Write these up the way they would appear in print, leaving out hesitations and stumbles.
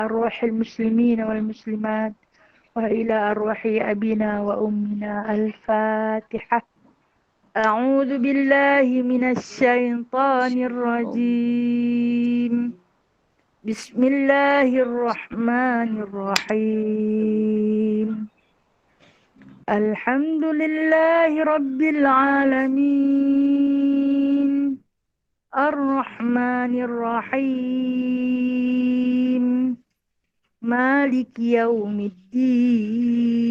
أرواح المسلمين والمسلمات وإلى أرواح أبينا وأمنا. الفاتحة. أعوذ بالله من الشيطان الرجيم. بسم الله الرحمن الرحيم. الحمد لله رب العالمين الرحمن الرحيم مالك يوم الدين.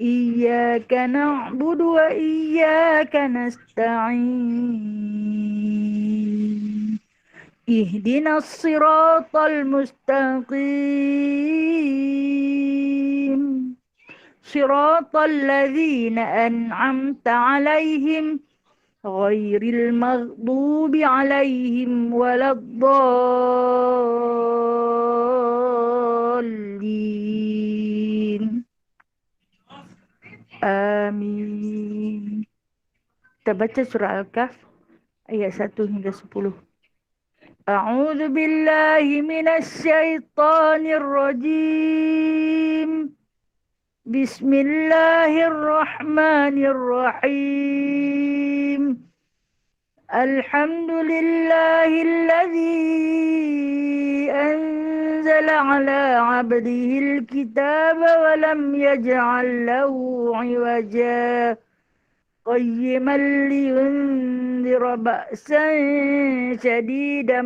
إياك نعبد وإياك نستعين. اهدنا الصراط المستقيم صراط الذين أنعمت عليهم غير المغضوب عليهم ولا الضالين. Amin. Kita baca surah Al-Kahf ayat 1 hingga 10. A'udzu billahi minasy syaithanir rajim. Bismillahirrahmanirrahim. Alhamdulillahilladzi anzala ala 'abdihil kitaba wa lam yaj'al lahu 'iwaja qayyiman liyunzira ba'san shadidan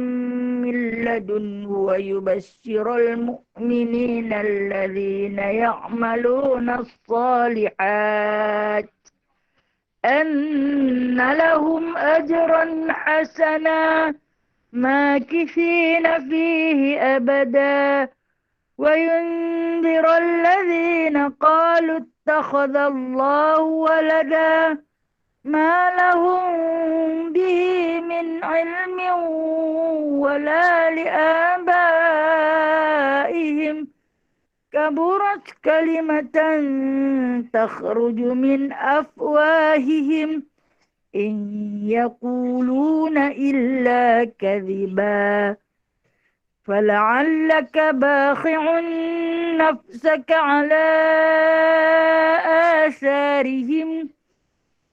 min ladunhu wa yubashshiral mu'minina alladzina ya'maluna as-salihat anna lahum ajran hasana makithina fihi abada wa yunzira alladzina qalu ittakhadha Allahu walada ما لهم به من علم ولا لآبائهم كبرت كلمة تخرج من أفواههم إن يقولون إلا كذبا فلعلك باخع نفسك على آثارهم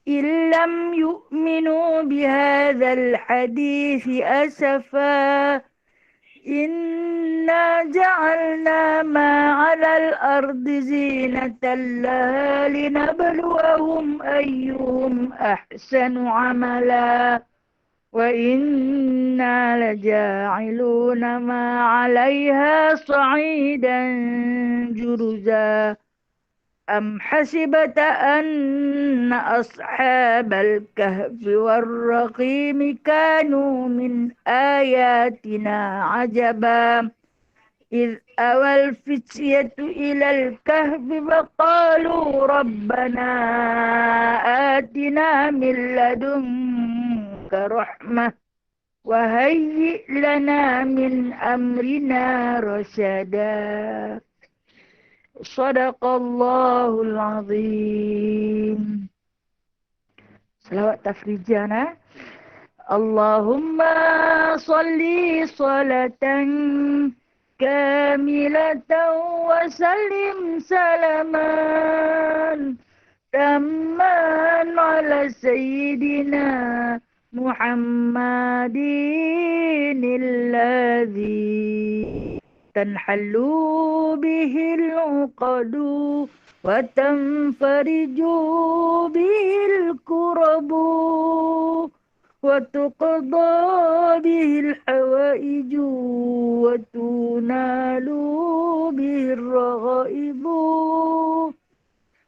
إن لم يؤمنوا بهذا الحديث أسفا إنا جعلنا ما على الأرض زينة لها لنبلوهم أيهم أحسن عملا وإنا لجاعلون ما عليها صعيدا جرزا أم حسبت أن أصحاب الكهف والرقيم كانوا من آياتنا عجبا إذ أوى الفتية إلى الكهف فقالوا ربنا آتنا من لدنك رحمة وهيئ لنا من أمرنا رشدا. Sadaqallahul azim. Salawat tafrijana. Allahumma salli salatan kamilatan wa sallim salaman tamman ala sayyidina Muhammadin alladhi تنحل به العقد وتنفرج به الكرب وتقضى به الحوائج وتنال به الرغائب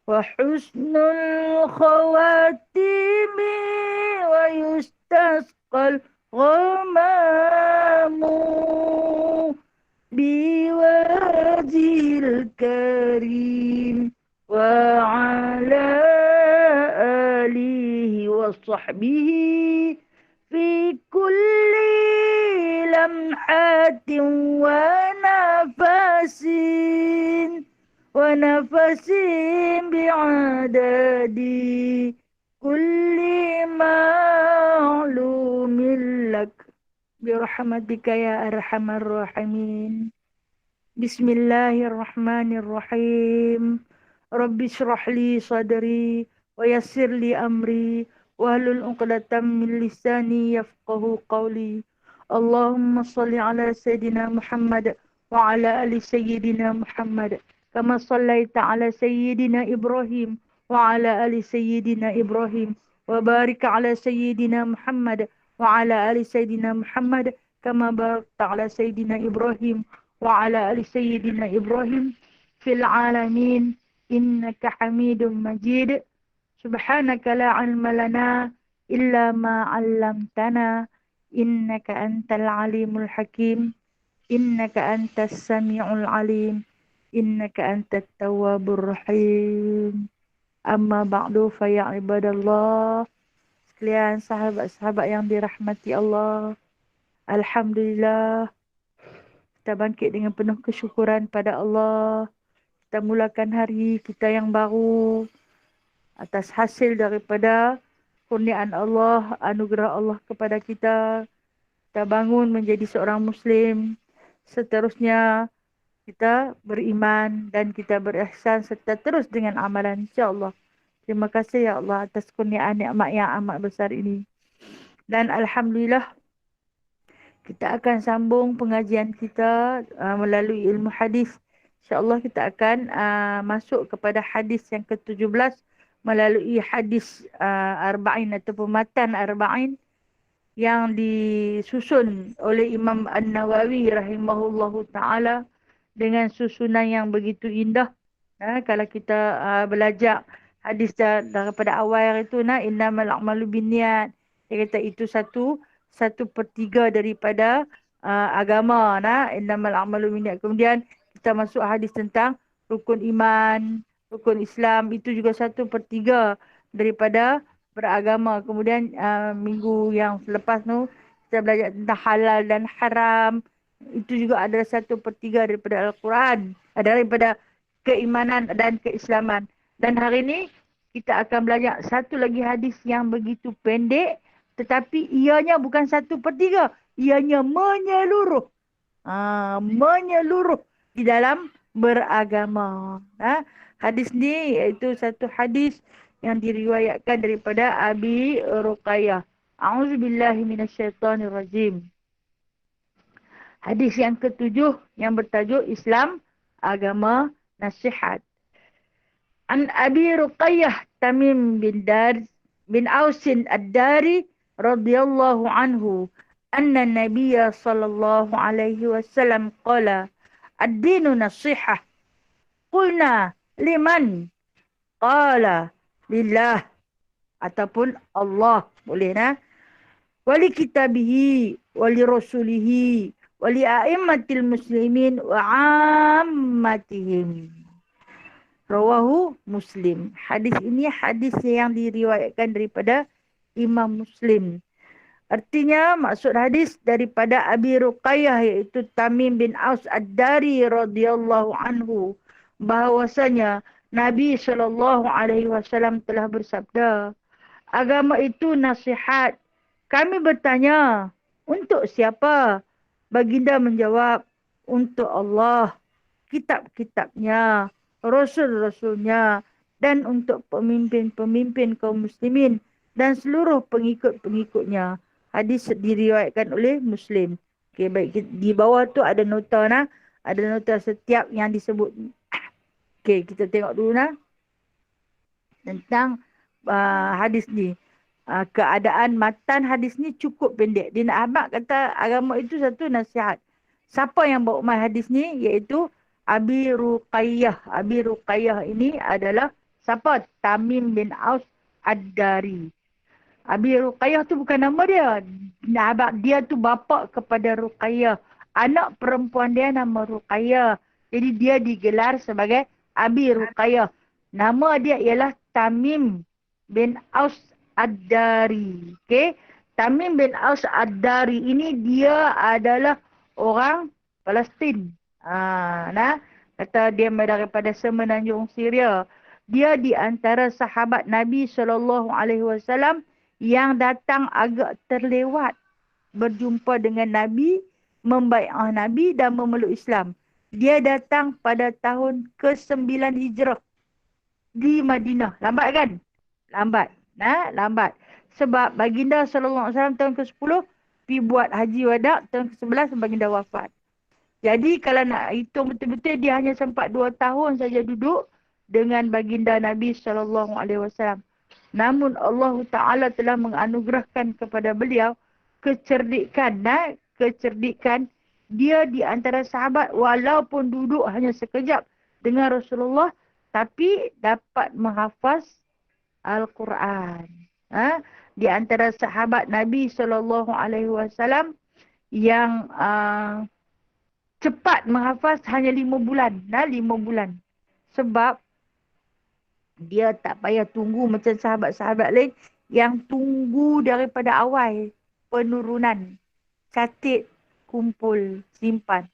وحسن الخواتيم ويستسقى الغمام بوجه الكريم وعلى آله وصحبه في كل لمحة ونفس بعدد كل معلوم لك برحمتك يا أرحم الراحمين. بسم الله الرحمن الرحيم. رب اشرح لي صدري ويسر لي أمري واحلل عقدة من لساني يفقه قولي. اللهم صل على سيدنا محمد وعلى آل سيدنا محمد كما صليت على سيدنا إبراهيم وعلى آل سيدنا إبراهيم وبارك على سيدنا محمد وعلى آل سيدنا محمد كما باركت على سيدنا إبراهيم وعلى آل سيدنا إبراهيم في العالمين إنك حميد مجيد. سبحانك لا علم لنا إلا ما علمتنا إنك أنت العليم الحكيم إنك أنت السميع العليم إنك أنت التواب الرحيم. Amma ba'du fa ya ibadallah. Sekalian sahabat-sahabat yang dirahmati Allah. Alhamdulillah. Kita bangkit dengan penuh kesyukuran pada Allah. Kita mulakan hari kita yang baru atas hasil daripada kurniaan Allah, anugerah Allah kepada kita. Kita bangun menjadi seorang Muslim. Seterusnya kita beriman dan kita berihsan serta terus dengan amalan, insya-Allah. Terima kasih ya Allah atas kurniaan nikmat yang amat besar ini. Dan alhamdulillah kita akan sambung pengajian kita melalui ilmu hadis. Insya-Allah kita akan masuk kepada hadis yang ke-17 melalui hadis Arba'in ataupun matan Arba'in yang disusun oleh Imam An-Nawawi rahimahullahu taala dengan susunan yang begitu indah. Kalau kita belajar hadis daripada awal itu, innamal a'malu binniyat. Dia kata itu satu per tiga daripada agama. Innamal a'malu binniyat. Kemudian kita masuk hadis tentang rukun iman, rukun Islam. Itu juga satu per tiga daripada beragama. Kemudian minggu yang selepas tu kita belajar tentang halal dan haram. Itu juga adalah satu per tiga daripada Al-Quran. Daripada keimanan dan keislaman. Dan hari ini kita akan belajar satu lagi hadis yang begitu pendek. Tetapi ianya bukan satu per tiga. Ianya menyeluruh. Menyeluruh di dalam beragama. Hadis ni iaitu satu hadis yang diriwayatkan daripada Abi Ruqayyah. A'udzubillahi minasyaitonirrajim. Hadis yang ke-7 yang bertajuk Islam Agama Nasihat. An Abi Ruqayyah Tamim bin Ausin Ad-Dari radhiyallahu anhu anna Nabiyya sallallahu alaihi wasallam qala ad-dinu nasihah. Qulna liman? Qala lillah ataupun Allah, boleh wali kitabihi wali rasulihi wali a'immatil muslimin wa ammatihim. Rawahu Muslim. Hadis ini hadis yang diriwayatkan daripada Imam Muslim. Artinya maksud hadis daripada Abi Ruqayyah iaitu Tamim bin Aus Ad-Dari radhiyallahu anhu bahawasanya Nabi SAW telah bersabda, agama itu nasihat. Kami bertanya, untuk siapa? Baginda menjawab, untuk Allah, kitab-kitabnya, rasul-rasulnya, dan untuk pemimpin-pemimpin kaum muslimin dan seluruh pengikut-pengikutnya. Hadis diriwayatkan oleh Muslim. Okey, baik, di bawah tu ada nota ada nota setiap yang disebut. Okey, kita tengok dulu tentang hadis ni. Keadaan matan hadis ni cukup pendek. Dia nak Ahmad kata agama itu satu nasihat. Siapa yang bawa hadis ni? Iaitu Abi Ruqayyah. Abi Ruqayyah ini adalah siapa? Tamim bin Aus Ad-Dari. Abi Ruqayyah tu bukan nama dia. Dia tu bapa kepada Ruqayyah. Anak perempuan dia nama Ruqayyah. Jadi dia digelar sebagai Abi Ruqayyah. Nama dia ialah Tamim bin Aus Ad-Dari. Okey. Tamim bin Aus Ad-Dari ini dia adalah orang Palestin. Kata dia daripada semenanjung Syria. Dia di antara sahabat Nabi SAW yang datang agak terlewat. berjumpa dengan Nabi, membai'ah Nabi dan memeluk Islam. Dia datang pada tahun ke-9 Hijrah di Madinah. Lambat kan? Lambat. Lambat. Sebab baginda SAW tahun ke-10 pergi buat haji wada', tahun ke-11 baginda wafat. Jadi kalau nak hitung betul-betul dia hanya sempat 2 tahun saja duduk dengan baginda Nabi SAW. Namun Allah Ta'ala telah menganugerahkan kepada beliau kecerdikan. Kecerdikan dia di antara sahabat walaupun duduk hanya sekejap dengan Rasulullah tapi dapat menghafaz Al-Quran. Di antara sahabat Nabi SAW yang cepat menghafaz hanya 5 bulan. 5 bulan. Sebab dia tak payah tunggu macam sahabat-sahabat lain yang tunggu daripada awal penurunan. Catat, kumpul, simpan.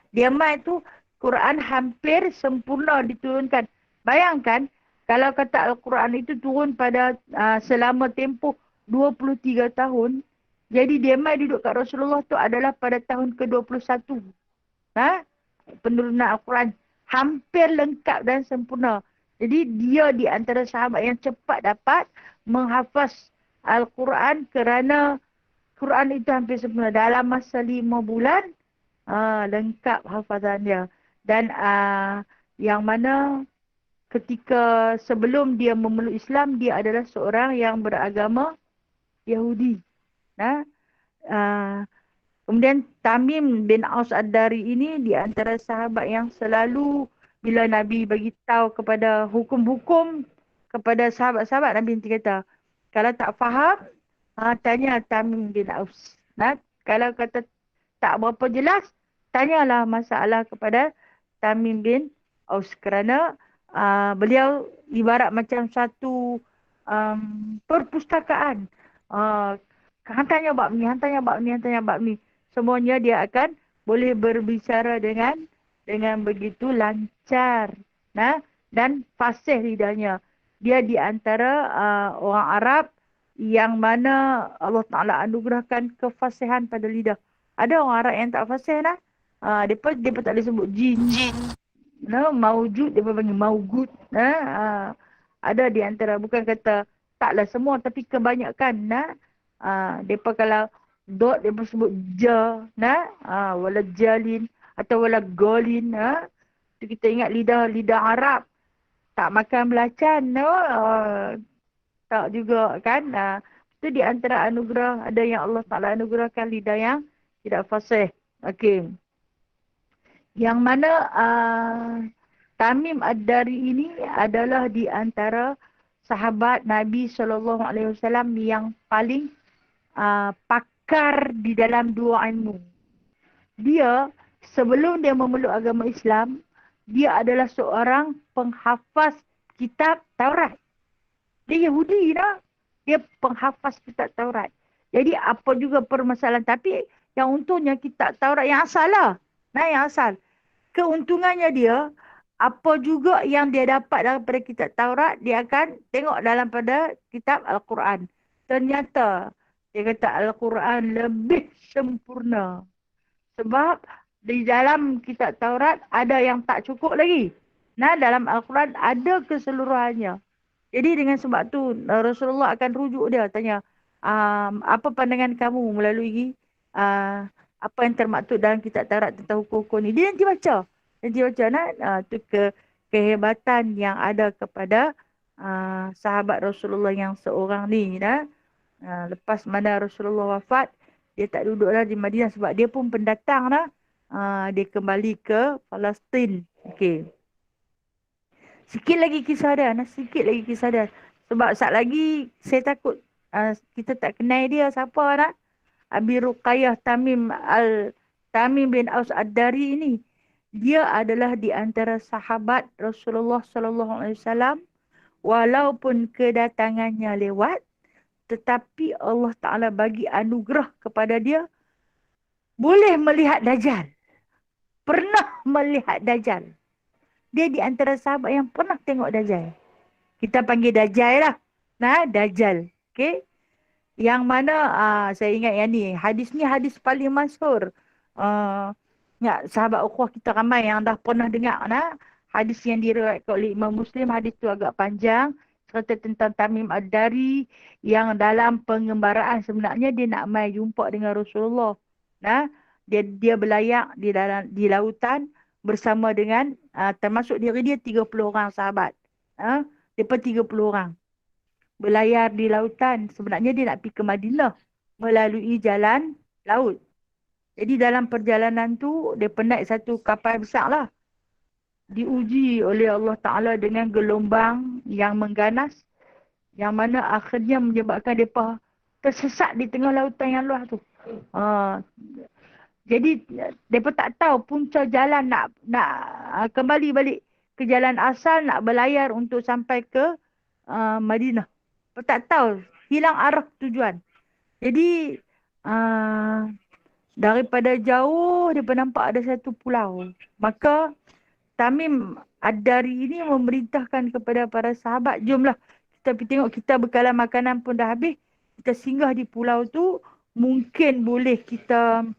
Dia mai tu Quran hampir sempurna diturunkan. Bayangkan kalau kata Al-Quran itu turun pada selama tempoh 23 tahun. Jadi dia mai duduk kat Rasulullah tu adalah pada tahun ke-21. Penurunan Al-Quran hampir lengkap dan sempurna. Jadi dia di antara sahabat yang cepat dapat menghafaz Al-Quran kerana Quran itu hampir sempurna. Dalam masa 5 bulan, lengkap hafazan dia. Dan yang mana ketika sebelum dia memeluk Islam, dia adalah seorang yang beragama Yahudi. Kemudian Tamim bin Aus Ad-Dari ini di antara sahabat yang selalu bila Nabi bagi tahu kepada hukum-hukum kepada sahabat-sahabat, Nabi nanti kata, kalau tak faham, tanya Tamim bin Aus. Kalau kata tak berapa jelas, tanyalah masalah kepada Tamim bin Aus. Kerana beliau ibarat macam satu perpustakaan. Hantanya bab ni, hantanya bab ni, hantanya bab ni. Semuanya dia akan boleh berbicara dengan begitu lancar. Dan fasih lidahnya. Dia di antara orang Arab yang mana Allah Ta'ala anugerahkan kefasihan pada lidah. Ada orang Arab yang tak fasih dia tak boleh sebut jin. Maujud, dia panggil maugud. Ada di antara, bukan kata taklah semua, tapi kebanyakan. Mereka kalau dot, mereka sebut ja. Wala jalin atau wala golin. Itu kita ingat lidah Arab. Tak makan belacan. Tak juga kan. Itu di antara anugerah. Ada yang Allah Ta'ala anugerahkan lidah yang tidak fasih. Okey. Yang mana Tamim Ad-Dari ini adalah di antara sahabat Nabi SAW yang paling pakar di dalam dua ilmu. Dia sebelum dia memeluk agama Islam, dia adalah seorang penghafaz kitab Taurat. Dia Yahudi dia penghafaz kitab Taurat. Jadi apa juga permasalahan. Tapi yang untungnya kitab Taurat yang asal lah. Yang asal. Keuntungannya dia, apa juga yang dia dapat daripada kitab Taurat, dia akan tengok dalam pada kitab Al-Quran. Ternyata, dia kata Al-Quran lebih sempurna. Sebab di dalam kitab Taurat ada yang tak cukup lagi. Dalam Al-Quran ada keseluruhannya. Jadi dengan sebab tu Rasulullah akan rujuk dia, tanya, apa pandangan kamu melalui apa yang termaktub dalam kitab Taurat tentang hukum-hukum ni. Dia nanti baca. Itu kehebatan yang ada kepada sahabat Rasulullah yang seorang ni. Lepas mana Rasulullah wafat, dia tak duduklah di Madinah sebab dia pun pendatang. Dia kembali ke Palestin. Okey. Sikit lagi kisah dia. Sebab saat lagi saya takut kita tak kenal dia siapa. Abi Ruqayyah Tamim bin Aus Ad-Dari ini, dia adalah di antara sahabat Rasulullah SAW walaupun kedatangannya lewat, tetapi Allah Ta'ala bagi anugerah kepada dia boleh melihat Dajjal. Pernah melihat Dajjal. Dia di antara sahabat yang pernah tengok Dajjal. Kita panggil Dajjal lah. Dajjal. Okay. Yang mana saya ingat yang ni hadis paling masyhur. Ya, sahabat ukhuwah kita ramai yang dah pernah dengar nah. Hadis yang diriwayatkan oleh Imam Muslim, hadis tu agak panjang. Cerita tentang Tamim Ad-Dari yang dalam pengembaraan sebenarnya dia nak mai jumpa dengan Rasulullah. Nah, dia berlayak di lautan bersama dengan termasuk diri dia 30 orang sahabat. Depa 30 orang berlayar di lautan. Sebenarnya dia nak pergi ke Madinah melalui jalan laut. Jadi dalam perjalanan tu, dia naik satu kapal besar lah. Diuji oleh Allah Ta'ala dengan gelombang yang mengganas. Yang mana akhirnya menyebabkan mereka tersesat di tengah lautan yang luas tu. Jadi mereka tak tahu punca jalan nak kembali balik ke jalan asal, nak berlayar untuk sampai ke Madinah. Mereka tak tahu. Hilang arah tujuan. Jadi daripada jauh dia nampak ada satu pulau. Maka Tamim Ad-Dari ini memerintahkan kepada para sahabat, jomlah kita pergi tengok, kita bekalan makanan pun dah habis. Kita singgah di pulau tu, mungkin boleh kita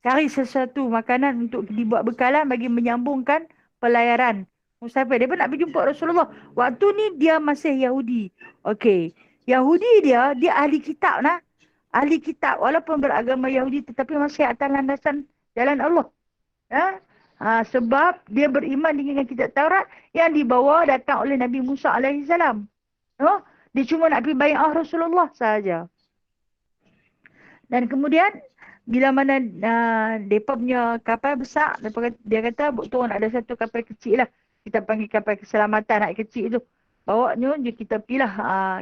cari sesuatu makanan untuk dibuat bekalan bagi menyambungkan pelayaran musafir. Dia pun nak pergi jumpa Rasulullah. Waktu ni dia masih Yahudi. Okey. Yahudi dia ahli kitab nah. Ahli kitab walaupun beragama Yahudi tetapi masih atas landasan jalan Allah. Sebab dia beriman dengan kitab Taurat yang dibawa datang oleh Nabi Musa alaihissalam. Dia cuma nak pergi bai'ah Rasulullah sahaja. Dan kemudian bila mana mereka punya kapal besar, dia kata turun ada satu kapal kecil lah. Kita panggil kapal keselamatan anak kecil tu. Bawa je kita pergi lah.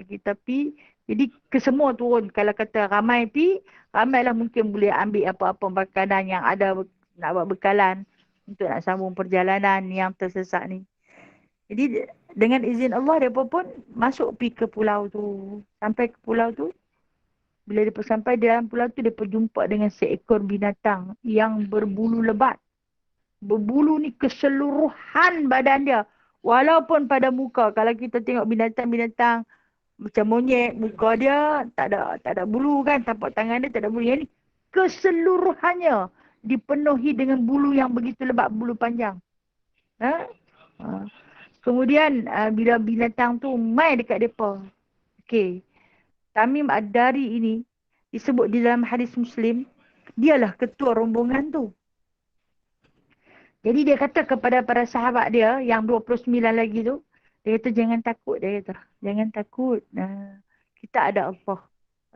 Kita pergi. Jadi kesemua turun. Kalau kata ramai pergi, ramailah mungkin boleh ambil apa-apa makanan yang ada nak buat bekalan untuk nak sambung perjalanan yang tersesat ni. Jadi dengan izin Allah, mereka pun masuk pergi ke pulau tu. Sampai ke pulau tu, bila dia sampai di dalam pulau tu, dia jumpa dengan seekor binatang yang berbulu lebat. Berbulu ni keseluruhan badan dia. Walaupun pada muka, kalau kita tengok binatang-binatang macam monyet, muka dia tak ada bulu kan. Tapak tangan dia tak ada bulu. Yang ni keseluruhannya dipenuhi dengan bulu yang begitu lebat, bulu panjang. Kemudian bila binatang tu mai dekat mereka. Okey. Tamim Ad-Dari ini disebut di dalam hadis Muslim, dialah ketua rombongan tu. Jadi dia kata kepada para sahabat dia yang 29 lagi tu, dia kata jangan takut, dia kata. Jangan takut. Kita ada Allah.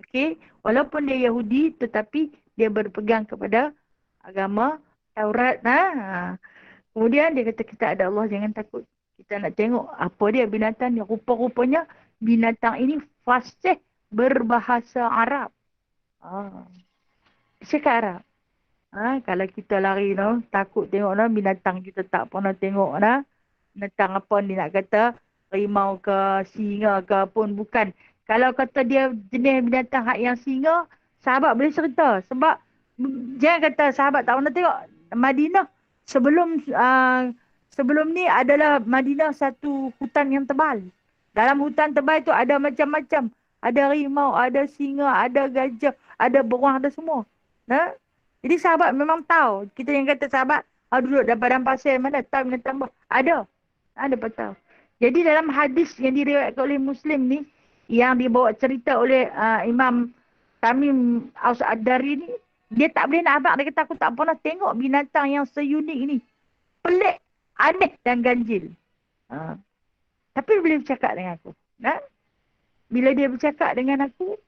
Okey, walaupun dia Yahudi tetapi dia berpegang kepada agama Taurat. Kemudian dia kata kita ada Allah, jangan takut. Kita nak tengok apa dia binatang ni. Rupa-rupanya binatang ini fasih berbahasa Arab. Cakap Arab. Kalau kita lari takut tengok binatang kita tak pernah tengok binatang apa ni nak kata, rimau ke, singa ke pun bukan. Kalau kata dia jenis binatang hak yang singa, sahabat boleh cerita. Sebab jangan kata sahabat tak pernah tengok. Madinah sebelum ni adalah Madinah satu hutan yang tebal. Dalam hutan tebal tu ada macam-macam. Ada rimau, ada singa, ada gajah, ada beruang, ada semua. Jadi sahabat memang tahu. Kita yang kata sahabat, duduk dalam padang pasir, mana tahu binatang apa. Ada pun tahu. Jadi dalam hadis yang diriwayatkan oleh Muslim ni, yang dibawa cerita oleh Imam Tamim Aus Ad-Dari ni, dia tak boleh nak abang. Dia kata, aku tak pernah tengok binatang yang seunik ni. Pelik, aneh dan ganjil. Tapi dia boleh bercakap dengan aku. Bila dia bercakap dengan aku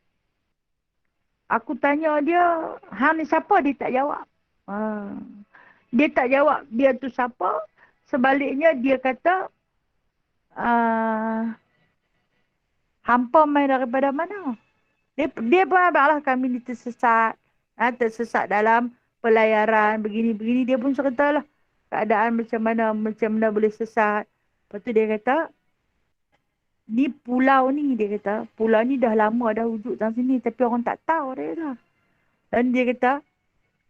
tanya dia, hang ni siapa? Dia tak jawab. Dia tak jawab dia tu siapa. Sebaliknya dia kata, hampa main daripada mana? Dia pun abanglah kami ni tersesat. Tersesat dalam pelayaran, begini-begini. Dia pun ceritalah keadaan macam mana boleh sesat. Lepas tu dia kata, ni pulau ni, dia kata, pulau ni dah lama dah wujud dalam sini tapi orang tak tahu, dia kata. Dan dia kata,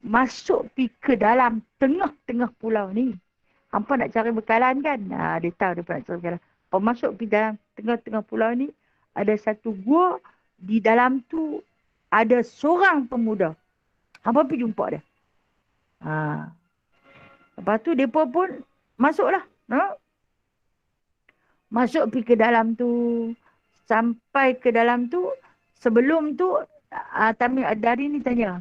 masuk pergi ke dalam tengah-tengah pulau ni. Hampa nak cari bekalan kan? Dia tahu dia nak cari bekalan. Hampa masuk pergi dalam tengah-tengah pulau ni, ada satu gua di dalam tu ada seorang pemuda. Hampa pergi jumpa dia. Ha. Lepas tu mereka pun masuklah. Ha? Masuk pergi ke dalam tu. Sampai ke dalam tu. Sebelum tu Tamim Ad-Dari ni tanya.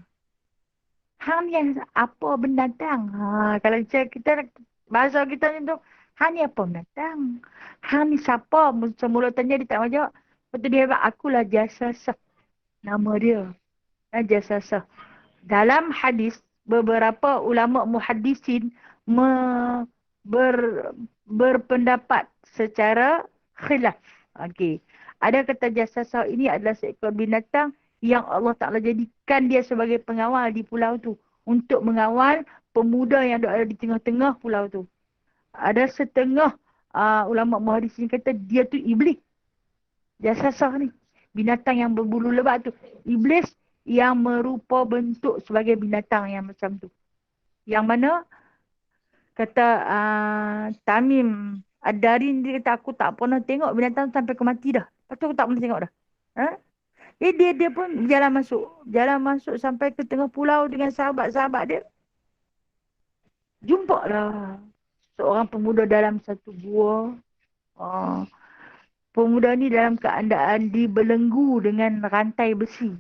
Hang ni apa binatang? Kalau kita bahasa kita ni tu. Hang ni apa binatang? Hang ni siapa? Semula tanya dia tak jawab. Lepas tu dia kata akulah Jasasah. Nama dia. Jasasah. Dalam hadis, beberapa ulama muhaddisin me, ber, berpendapat secara khilaf. Okey. Ada kata jasasah ini adalah seekor binatang yang Allah Ta'ala jadikan dia sebagai pengawal di pulau tu. Untuk mengawal pemuda yang ada di tengah-tengah pulau tu. Ada setengah ulama muhaddisin kata dia tu iblis. Jasasah ni. Binatang yang berbulu lebat tu. Iblis yang merupa bentuk sebagai binatang yang macam tu. Yang mana kata Tamim Ad-Dari dia kata aku tak pernah tengok binatang sampai aku mati dah. Lepas tu aku tak pernah tengok dah. Ha? Dia pun jalan masuk. Jalan masuk sampai ke tengah pulau dengan sahabat-sahabat dia. Jumpa lah seorang pemuda dalam satu gua. Pemuda ni dalam keadaan dibelenggu dengan rantai besi.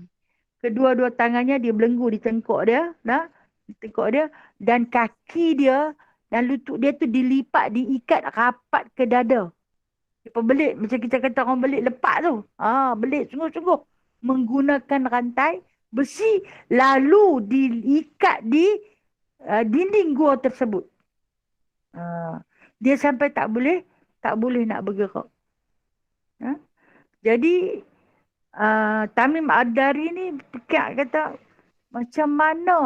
Kedua-dua tangannya dia belenggu di tengkok dia. Nah, di tengkok dia. Dan kaki dia dan lutut dia tu dilipat, diikat rapat ke dada. Dia belit. Macam kita kata orang belit lepak tu. Belit sungguh-sungguh. Menggunakan rantai besi. Lalu diikat di dinding gua tersebut. Dia sampai tak boleh nak bergerak. Jadi Tamim Ad-Dari ni kata macam mana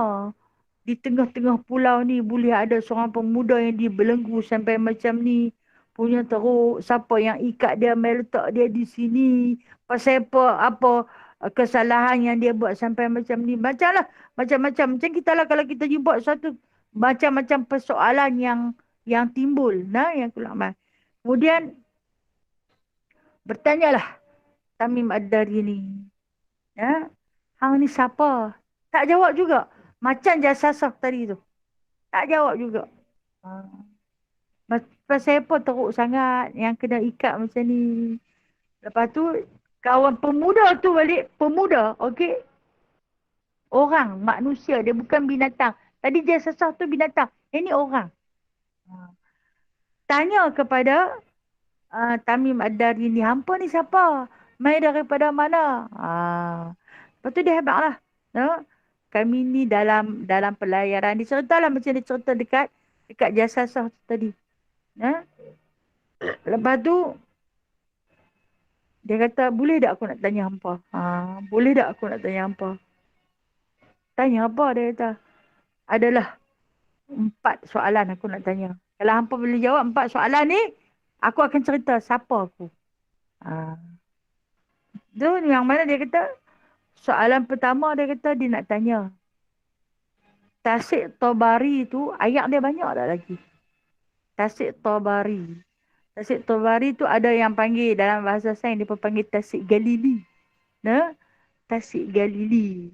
di tengah-tengah pulau ni boleh ada seorang pemuda yang dibelenggu sampai macam ni. Punya teruk. Siapa yang ikat dia, meletak dia di sini. Pasal apa kesalahan yang dia buat sampai macam ni. Macam-macam. Macam kita lah kalau kita jumpa satu macam-macam persoalan yang timbul. Yang keluar. Kemudian bertanyalah Tamim Ad-Dari ni. Hang ni siapa? Tak jawab juga. Macam Jasasah tadi tu. Tak jawab juga. Pasal apa teruk sangat yang kena ikat macam ni. Lepas tu, kawan pemuda tu balik. Pemuda, okey? Orang, manusia. Dia bukan binatang. Tadi Jasasah tu binatang. Ini orang. Tanya kepada Tamim Ad-Dari ni. Hampa ni siapa? Mai daripada mana? Lepas tu dia hebat lah. Kami ni dalam pelayaran. Dia ceritalah macam dia cerita dekat Jasasah tadi. Lepas tu dia kata, boleh tak aku nak tanya hampa? Boleh tak aku nak tanya hampa? Tanya apa dia kata? Adalah 4 soalan aku nak tanya. Kalau hampa boleh jawab 4 soalan ni, aku akan cerita siapa aku. Tu yang mana dia kata, soalan pertama dia kata dia nak tanya. Tasik Tabari tu, ayat dia banyak tak lagi? Tasik Tabari. Tasik Tabari tu ada yang panggil, dalam bahasa sains dia panggil Tasik Galili. Tasik Galili.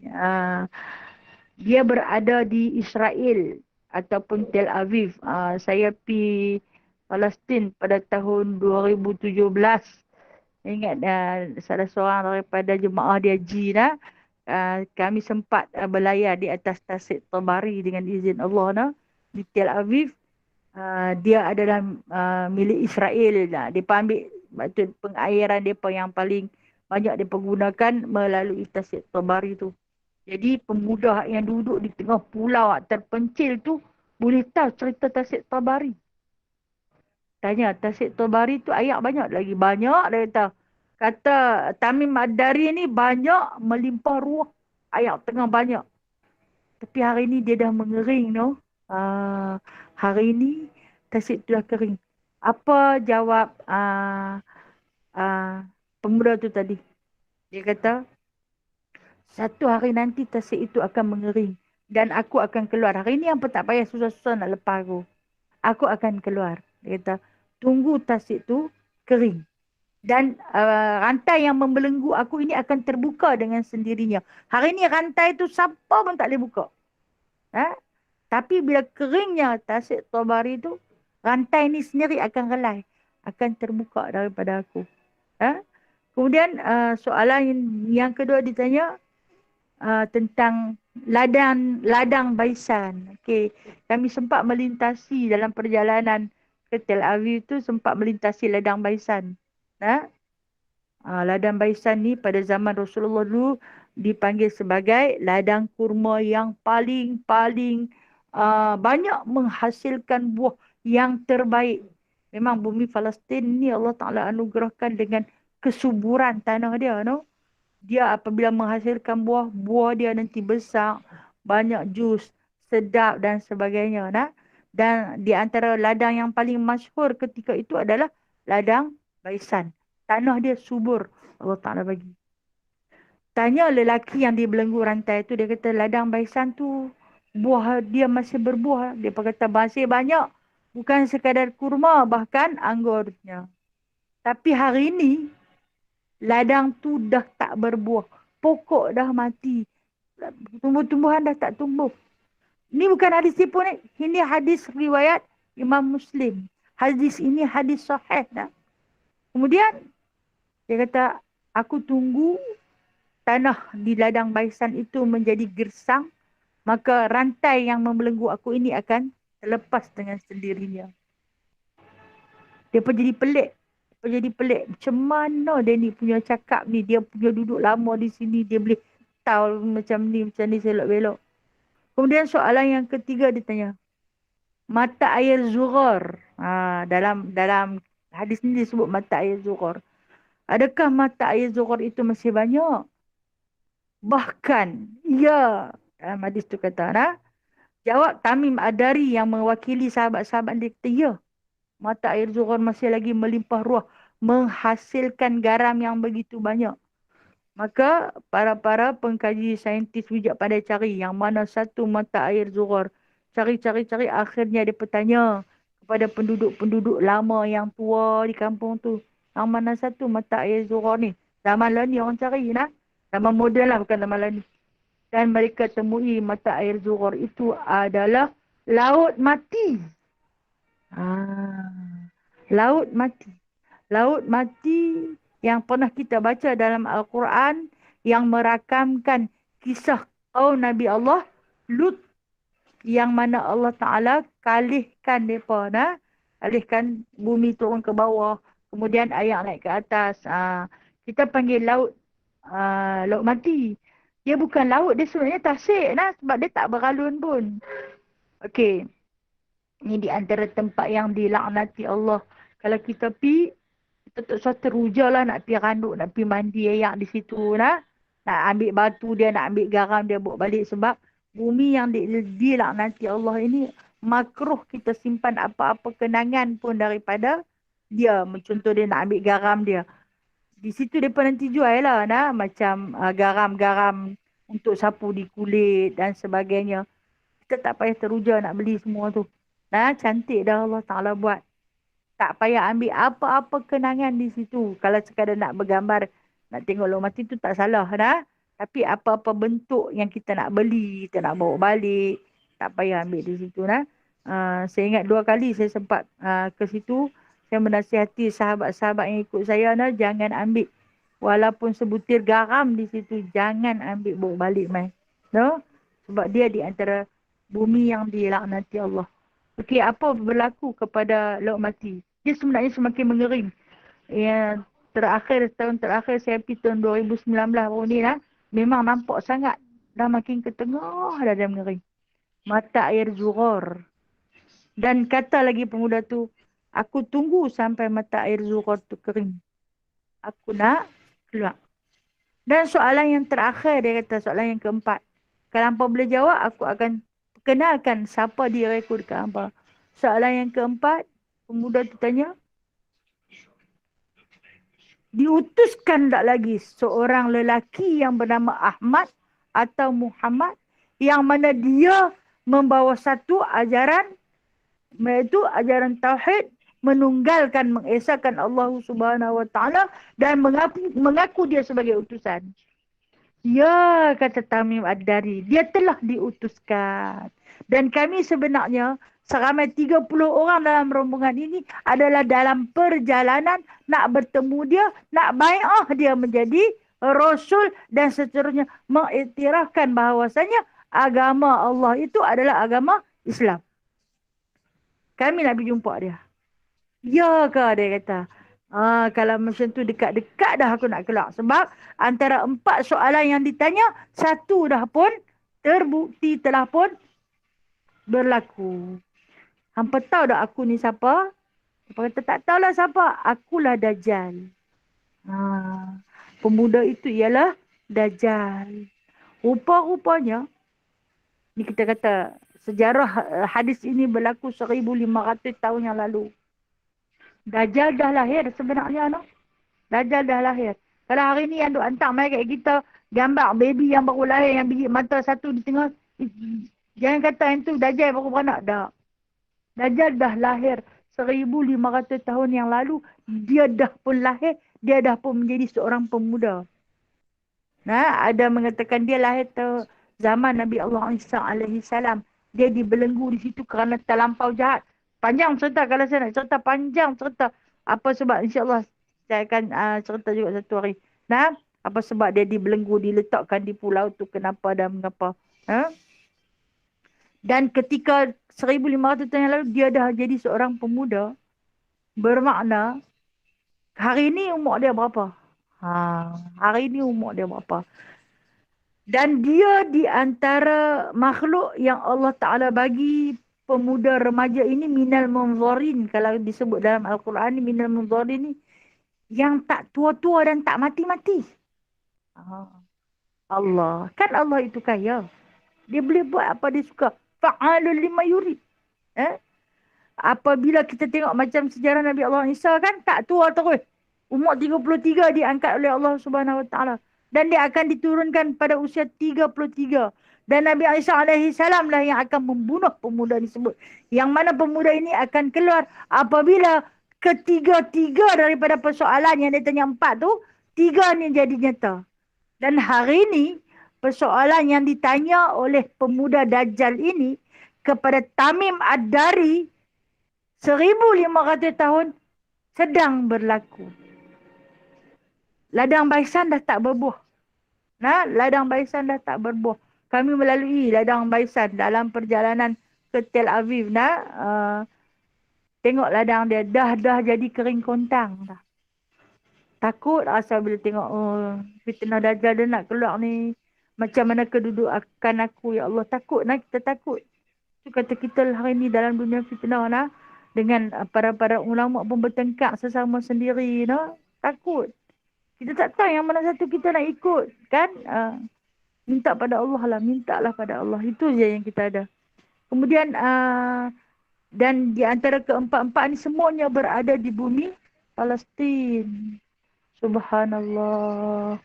Dia berada di Israel ataupun Tel Aviv. Saya pergi Palestin pada tahun 2017. Ingat salah seorang daripada jemaah dia haji kami sempat berlayar di atas Tasik Tabari dengan izin Allah di Tel Aviv. Dia adalah milik Israel. Dia ambil pengairan mereka yang paling banyak dipergunakan melalui Tasik Tabari tu. Jadi pemuda yang duduk di tengah pulau terpencil tu boleh tahu cerita Tasik Tabari. Tanya, Tasik Tabari tu ayat banyak lagi. Banyak dia kata. Kata Tamim Ad-Dari ni banyak melimpah ruah. Ayat tengah banyak. Tapi hari ni dia dah mengering hari ni Tasik tu dah kering. Apa jawab pemuda tu tadi? Dia kata, satu hari nanti Tasik itu akan mengering. Dan aku akan keluar. Hari ni apa tak payah susah-susah nak lepas aku. Aku akan keluar. Dia kata, tunggu Tasik tu kering. Dan rantai yang membelenggu aku ini akan terbuka dengan sendirinya. Hari ini rantai tu siapa pun tak boleh buka. Ha? Tapi bila keringnya tasik Tabari tu, rantai ni sendiri akan relai. Akan terbuka daripada aku. Ha? Kemudian soalan yang kedua ditanya tentang ladang Baisan. Okey, kami sempat melintasi dalam perjalanan ke Tel Aviv tu sempat melintasi ladang Baisan. Ha? Ladang Baisan ni pada zaman Rasulullah dulu dipanggil sebagai ladang kurma yang paling banyak menghasilkan buah yang terbaik. Memang bumi Palestin ni Allah Ta'ala anugerahkan dengan kesuburan tanah dia. No? Dia apabila menghasilkan buah, buah dia nanti besar, banyak jus, sedap dan sebagainya. Nah? Dan di antara ladang yang paling masyhur ketika itu adalah ladang Baisan. Tanah dia subur. Allah Ta'ala bagi. Tanya lelaki yang dibelenggu rantai tu, dia kata ladang Baisan tu buah dia masih berbuah. Dia kata masih banyak. Bukan sekadar kurma, bahkan anggurnya. Tapi hari ini, ladang tu dah tak berbuah. Pokok dah mati. Tumbuh-tumbuhan dah tak tumbuh. Ini bukan hadis tipu ni. Ini hadis riwayat Imam Muslim. Hadis ini hadis sahih dah. Kemudian, dia kata, aku tunggu tanah di ladang Baisan itu menjadi gersang, maka rantai yang membelenggu aku ini akan terlepas dengan sendirinya. Dia pun jadi pelik. Macam mana dia ni punya cakap ni. Dia punya duduk lama di sini. Dia boleh tahu macam ni selok-belok. Kemudian soalan yang ketiga dia tanya. Mata air Zughar. Dalam hadis ni disebut mata air Zughar. Adakah mata air Zughar itu masih banyak? Bahkan, ya. Dalam hadis tu kata, jawab Tamim Adari yang mewakili sahabat-sahabat dia kata, ya. Mata air Zughar masih lagi melimpah ruah. Menghasilkan garam yang begitu banyak. Maka, para pengkaji saintis bijak pandai cari yang mana satu mata air Zughar. Cari. Akhirnya dia bertanya kepada penduduk-penduduk lama yang tua di kampung tu. Yang mana satu mata air Zughar ni. Zaman lah ni orang cari, Zaman moden lah, bukan zaman lain. Dan mereka temui mata air Zughar itu adalah laut mati. Laut mati. Laut mati yang pernah kita baca dalam Al-Quran yang merakamkan kisah kaum Nabi Allah Lut yang mana Allah Ta'ala kalihkan mereka. Kalihkan bumi turun ke bawah. Kemudian air naik ke atas. Kita panggil laut laut mati. Dia bukan laut, dia sebenarnya tasik sebab dia tak beralun pun. Okey. Ini di antara tempat yang dilaknati Allah. Kalau kita kita tak usah teruja lah nak pergi randuk, nak pergi mandi ayak di situ. Nak ambil batu dia, nak ambil garam dia bawa balik. Sebab bumi yang dilaknati Allah ini, makruh kita simpan apa-apa kenangan pun daripada dia. Contoh dia nak ambil garam dia. Di situ mereka nanti jual lah. Macam garam-garam untuk sapu di kulit dan sebagainya. Kita tak payah teruja nak beli semua tu. Cantik dah Allah Ta'ala buat. Tak payah ambil apa-apa kenangan di situ. Kalau sekadar nak bergambar, nak tengok laut mati tu tak salah. Tapi apa-apa bentuk yang kita nak beli, kita nak bawa balik, tak payah ambil di situ. Saya ingat 2 kali saya sempat ke situ. Saya menasihati sahabat-sahabat yang ikut saya, jangan ambil walaupun sebutir garam di situ. Jangan ambil bawa balik, sebab dia di antara bumi yang dilaknati Allah. Okey, apa berlaku kepada laut mati? Dia sebenarnya semakin mengering. Tahun terakhir saya pergi tahun 2019 baru ni memang nampak sangat. Dah makin ke tengah dah dia mengering. Mata air Zughar. Dan kata lagi pemuda tu, aku tunggu sampai mata air Zughar tu kering. Aku nak keluar. Dan soalan yang terakhir, dia kata soalan yang keempat. Kalau hampa boleh jawab, aku akan kenalkan siapa dia rekod ke hampa. Soalan yang keempat, pemuda tu tanya, diutuskan tak lagi seorang lelaki yang bernama Ahmad atau Muhammad yang mana dia membawa satu ajaran, iaitu ajaran Tauhid menunggalkan, mengesahkan Allah Subhanahu wa taala dan mengaku dia sebagai utusan. Ya, kata Tamim Ad-Dari, dia telah diutuskan. Dan kami sebenarnya seramai 30 orang dalam rombongan ini adalah dalam perjalanan nak bertemu dia, nak bai'ah dia menjadi Rasul dan seterusnya, mengiktirafkan bahawasanya agama Allah itu adalah agama Islam. Kami nak pergi jumpa dia. Ya ke, dia kata. Kalau macam tu dekat-dekat dah aku nak keluar. Sebab antara 4 soalan yang ditanya, 1 dah pun terbukti, telah pun berlaku. Hampa tahu dah aku ni siapa? Hampa kata tak tahulah siapa. Akulah Dajjal. Pemuda itu ialah Dajjal. Rupa-rupanya, ni kita kata sejarah hadis ini berlaku 1500 tahun yang lalu. Dajjal dah lahir sebenarnya, no? Dajjal dah lahir. Kalau hari ni yang duk hantar mai kat kita gambar baby yang baru lahir, yang biji mata satu di tengah, jangan kata yang tu Dajjal baru beranak. Dah. Dajjal dah lahir 1500 tahun yang lalu. Dia dah pun lahir, dia dah pun menjadi seorang pemuda. Nah, ada mengatakan dia lahir zaman Nabi Allah Isa alaihi salam. Dia dibelenggu di situ kerana terlampau jahat. Panjang cerita, kalau saya nak cerita panjang cerita. Apa sebab, insyaAllah saya akan cerita juga satu hari. Nah, apa sebab dia dibelenggu, diletakkan di pulau tu, kenapa dan mengapa. Dan ketika 1500 tahun yang lalu dia dah jadi seorang pemuda, bermakna hari ini umur dia berapa? Hari ini umur dia berapa? Dan dia di antara makhluk yang Allah Ta'ala bagi pemuda remaja ini minal munzarin. Kalau disebut dalam Al-Quran ni, minal munzarin ni yang tak tua-tua dan tak mati-mati. Allah. Kan Allah itu kaya. Dia boleh buat apa dia suka. Fa'alul lima yurid. Apabila kita tengok macam sejarah Nabi Allah Isa kan, tak tua terus. Umur 33 diangkat oleh Allah Subhanahu Wa Taala. Dan dia akan diturunkan pada usia 33. Dan Nabi Isa alaihi salam lah yang akan membunuh pemuda tersebut. Yang mana pemuda ini akan keluar apabila ketiga-tiga daripada persoalan yang dia tanya 4 tu, 3 ni jadi nyata. Dan hari ini, persoalan yang ditanya oleh pemuda Dajjal ini kepada Tamim Ad-Dari 1500 tahun sedang berlaku. Ladang Baisan dah tak berbuah. Ladang Baisan dah tak berbuah. Kami melalui Ladang Baisan dalam perjalanan ke Tel Aviv. Tengok ladang dia dah jadi kering kontang dah. Takut rasa bila tengok fitnah Dajjal dia nak keluar ni. Macam mana kedudukan aku, ya Allah. Takut kita takut. Itu kata kita hari ni dalam dunia fitnah dengan para ulama pun bertengkar sesama sendiri. Takut. Kita tak tahu yang mana satu kita nak ikut. Kan? Minta pada Allah lah. Mintalah pada Allah. Itu je yang kita ada. Kemudian, dan di antara keempat-empat ni semuanya berada di bumi Palestin. Subhanallah.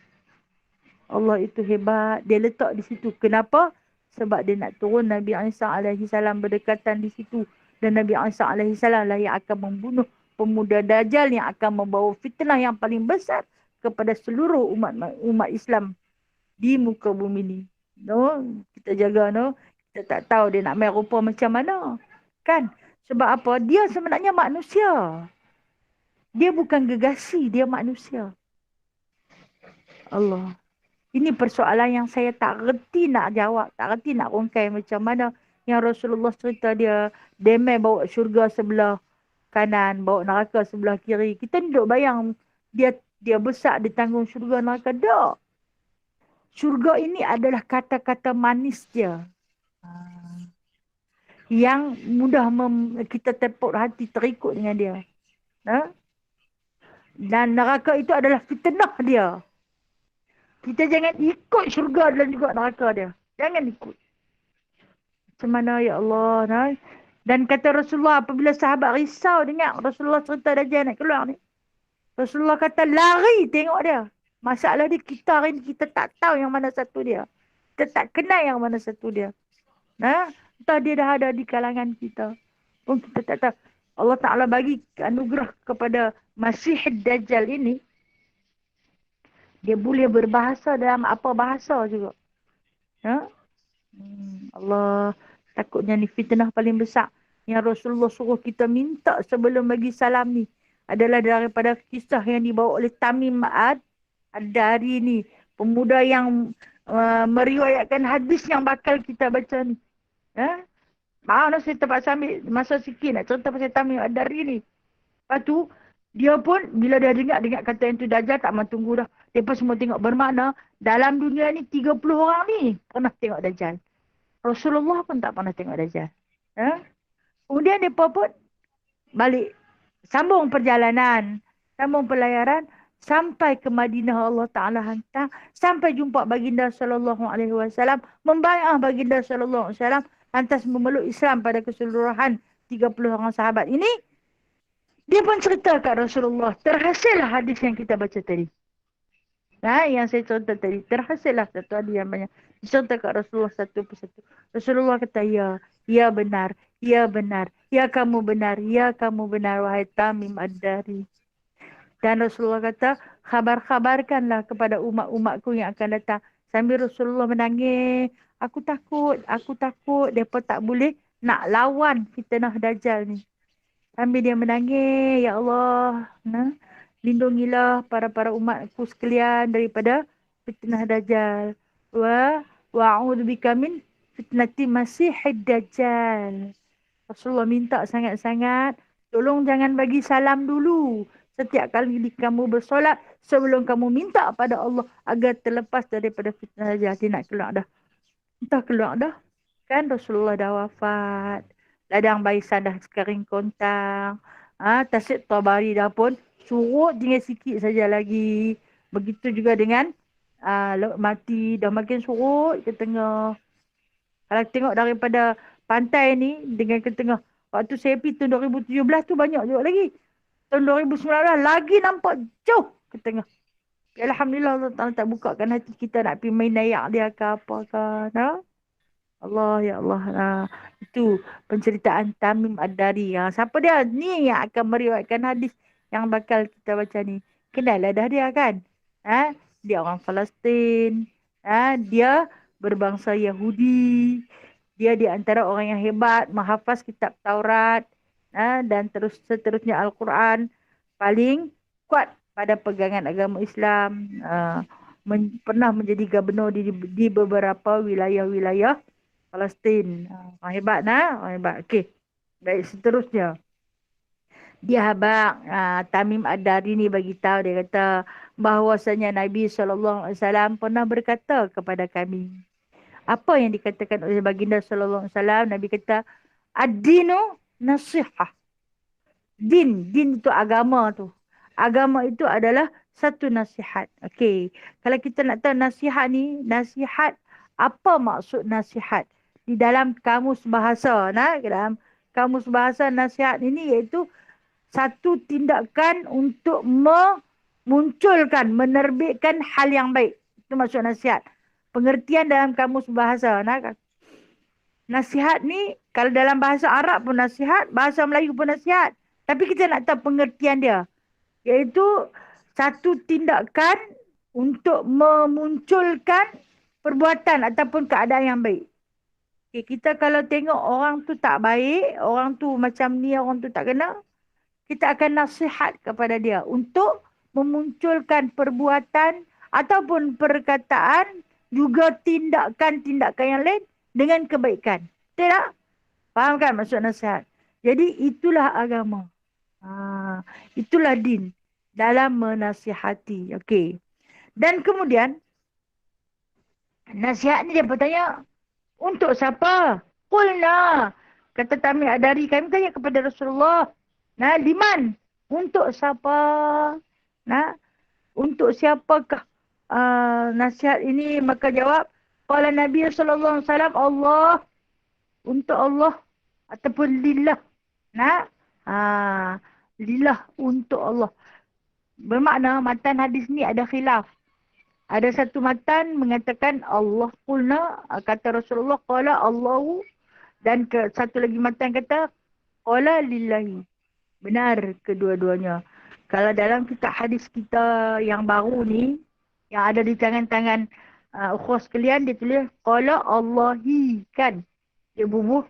Allah itu hebat. Dia letak di situ. Kenapa? Sebab dia nak turun Nabi Isa alaihi salam berdekatan di situ. Dan Nabi Isa alaihi salam lah yang akan membunuh pemuda Dajjal yang akan membawa fitnah yang paling besar kepada seluruh umat Islam di muka bumi ni. Kita jaga, kita tak tahu dia nak main rupa macam mana. Kan? Sebab apa? Dia sebenarnya manusia. Dia bukan gegasi, dia manusia. Allah. Ini persoalan yang saya tak reti nak jawab, tak reti nak rungkai macam mana yang Rasulullah cerita dia demai bawa syurga sebelah kanan, bawa neraka sebelah kiri. Kita ni duk bayang dia besar ditanggung syurga neraka. Tak. Syurga ini adalah kata-kata manis dia. Yang mudah kita tepuk hati, terikut dengan dia. Dan neraka itu adalah fitnah dia. Kita jangan ikut syurga dan juga neraka dia. Jangan ikut. Macam mana, ya Allah. Dan kata Rasulullah apabila sahabat risau dengar Rasulullah cerita Dajjal nak keluar ni. Rasulullah kata lari tengok dia. Masalah dia kita hari ni kita tak tahu yang mana satu dia. Kita tak kenal yang mana satu dia. Entah dia dah ada di kalangan kita. Pun kita tak tahu. Allah Ta'ala bagi anugerah kepada Masih Dajjal ini, dia boleh berbahasa dalam apa bahasa juga. Ha? Allah, takutnya ni fitnah paling besar yang Rasulullah suruh kita minta sebelum bagi salam ni adalah daripada kisah yang dibawa oleh Tamim Ad-Dari ni, pemuda yang meriwayatkan hadis yang bakal kita baca ni. Ha? Maaf saya terpaksa ambil masa sikit nak cerita pasal Tamim Ad-Dari ni. Lepas tu, dia pun bila dia dengar kata yang tu Dajjal, tak mahu tunggu dah. Mereka semua tengok, bermakna dalam dunia ni 30 orang ni pernah tengok Dajjal. Rasulullah pun tak pernah tengok Dajjal. Ha? Kemudian mereka pun balik. Sambung perjalanan. Sambung pelayaran. Sampai ke Madinah, Allah Ta'ala hantar. Sampai jumpa baginda sallallahu alaihi wasallam. Membayar baginda sallallahu alaihi wasallam. Lantas memeluk Islam pada keseluruhan 30 orang sahabat ini. Dia pun cerita kat Rasulullah. Terhasillah hadis yang kita baca tadi. Nah, yang saya contoh tadi. Terhasillah satu hadis yang banyak. Dicontoh kat Rasulullah satu persatu. Rasulullah kata, ya, ya benar, ya benar, ya kamu benar, ya kamu benar, wahai Tamim Ad-Dari. Dan Rasulullah kata, khabar-khabarkanlah kepada umat-umatku yang akan datang. Sambil Rasulullah menangis, aku takut, mereka tak boleh nak lawan fitnah Dajjal ni. Sambil dia menangis, ya Allah, nah, lindungilah para umatku sekalian daripada fitnah Dajjal. Wa'udzubika min fitnati Masihid Dajjal. Rasulullah minta sangat-sangat, tolong jangan bagi salam dulu setiap kali kamu bersolat sebelum kamu minta pada Allah agar terlepas daripada fitnah Dajjal. Dia nak keluar dah. Entah keluar dah. Kan Rasulullah dah wafat. Ladang baisan dah sekering kontang. Tasik Tabari dah pun surut tinggal sikit saja lagi. Begitu juga dengan Laut Mati dah makin surut ke tengah. Kalau tengok daripada pantai ni dengan ke tengah. Waktu saya pergi tahun 2017 tu banyak juga lagi. Tahun 2019 lagi nampak jauh ke tengah. Alhamdulillah Allah Ta'ala tak bukakan hati kita nak pergi main nayak dia ke apa kan. Allah, ya Allah. Itu penceritaan Tamim Ad-Dari. Siapa dia? Ni yang akan meriwayatkan hadis yang bakal kita baca ni. Kenal lah dah dia kan? Dia orang Palestin. Dia berbangsa Yahudi. Dia di antara orang yang hebat, menghafaz kitab Taurat. Dan seterusnya Al-Quran. Paling kuat pada pegangan agama Islam. Pernah menjadi gubernur di beberapa wilayah-wilayah Palestin. Hebat hebat. Okey. Baik, seterusnya. Dia habaq Tamim Ad-Dari ni bagi tahu, dia kata bahawasanya Nabi SAW pernah berkata kepada kami. Apa yang dikatakan oleh baginda SAW? Nabi kata, ad-dinu nasihah. Din itu agama tu. Agama itu adalah satu nasihat. Okey. Kalau kita nak tahu nasihat ni, nasihat, apa maksud nasihat? Di dalam kamus bahasa, dalam kamus bahasa nasihat ini iaitu satu tindakan untuk memunculkan, menerbitkan hal yang baik. Itu maksud nasihat. Pengertian dalam kamus bahasa. Nasihat ni, kalau dalam bahasa Arab pun nasihat, bahasa Melayu pun nasihat. Tapi kita nak tahu pengertian dia. Iaitu satu tindakan untuk memunculkan perbuatan ataupun keadaan yang baik. Okay, kita kalau tengok orang tu tak baik, orang tu macam ni, orang tu tak kena, kita akan nasihat kepada dia untuk memunculkan perbuatan ataupun perkataan, juga tindakan-tindakan yang lain dengan kebaikan. Betul tak? Faham kan maksud nasihat? Jadi itulah agama. Itulah din dalam menasihati. Okey. Dan kemudian nasihat ni dia bertanya, untuk siapa? Qulna. Kata Tamim Ad-Dari, kami tanya kepada Rasulullah. Liman? Untuk siapa? Untuk siapakah nasihat ini? Maka jawab, qala Nabi sallallahu alaihi wasallam, Allah. Untuk Allah ataupun lillah. Lillah, untuk Allah. Bermakna matan hadis ni ada khilaf. Ada satu matan mengatakan Allah qulna, kata Rasulullah qala Allahu, dan satu lagi matan kata qala lillahi. Benar kedua-duanya. Kalau dalam kitab hadis kita yang baru ni, yang ada di tangan-tangan ukhwah sekalian, dia tulis, qala Allahi kan. Dia bubuh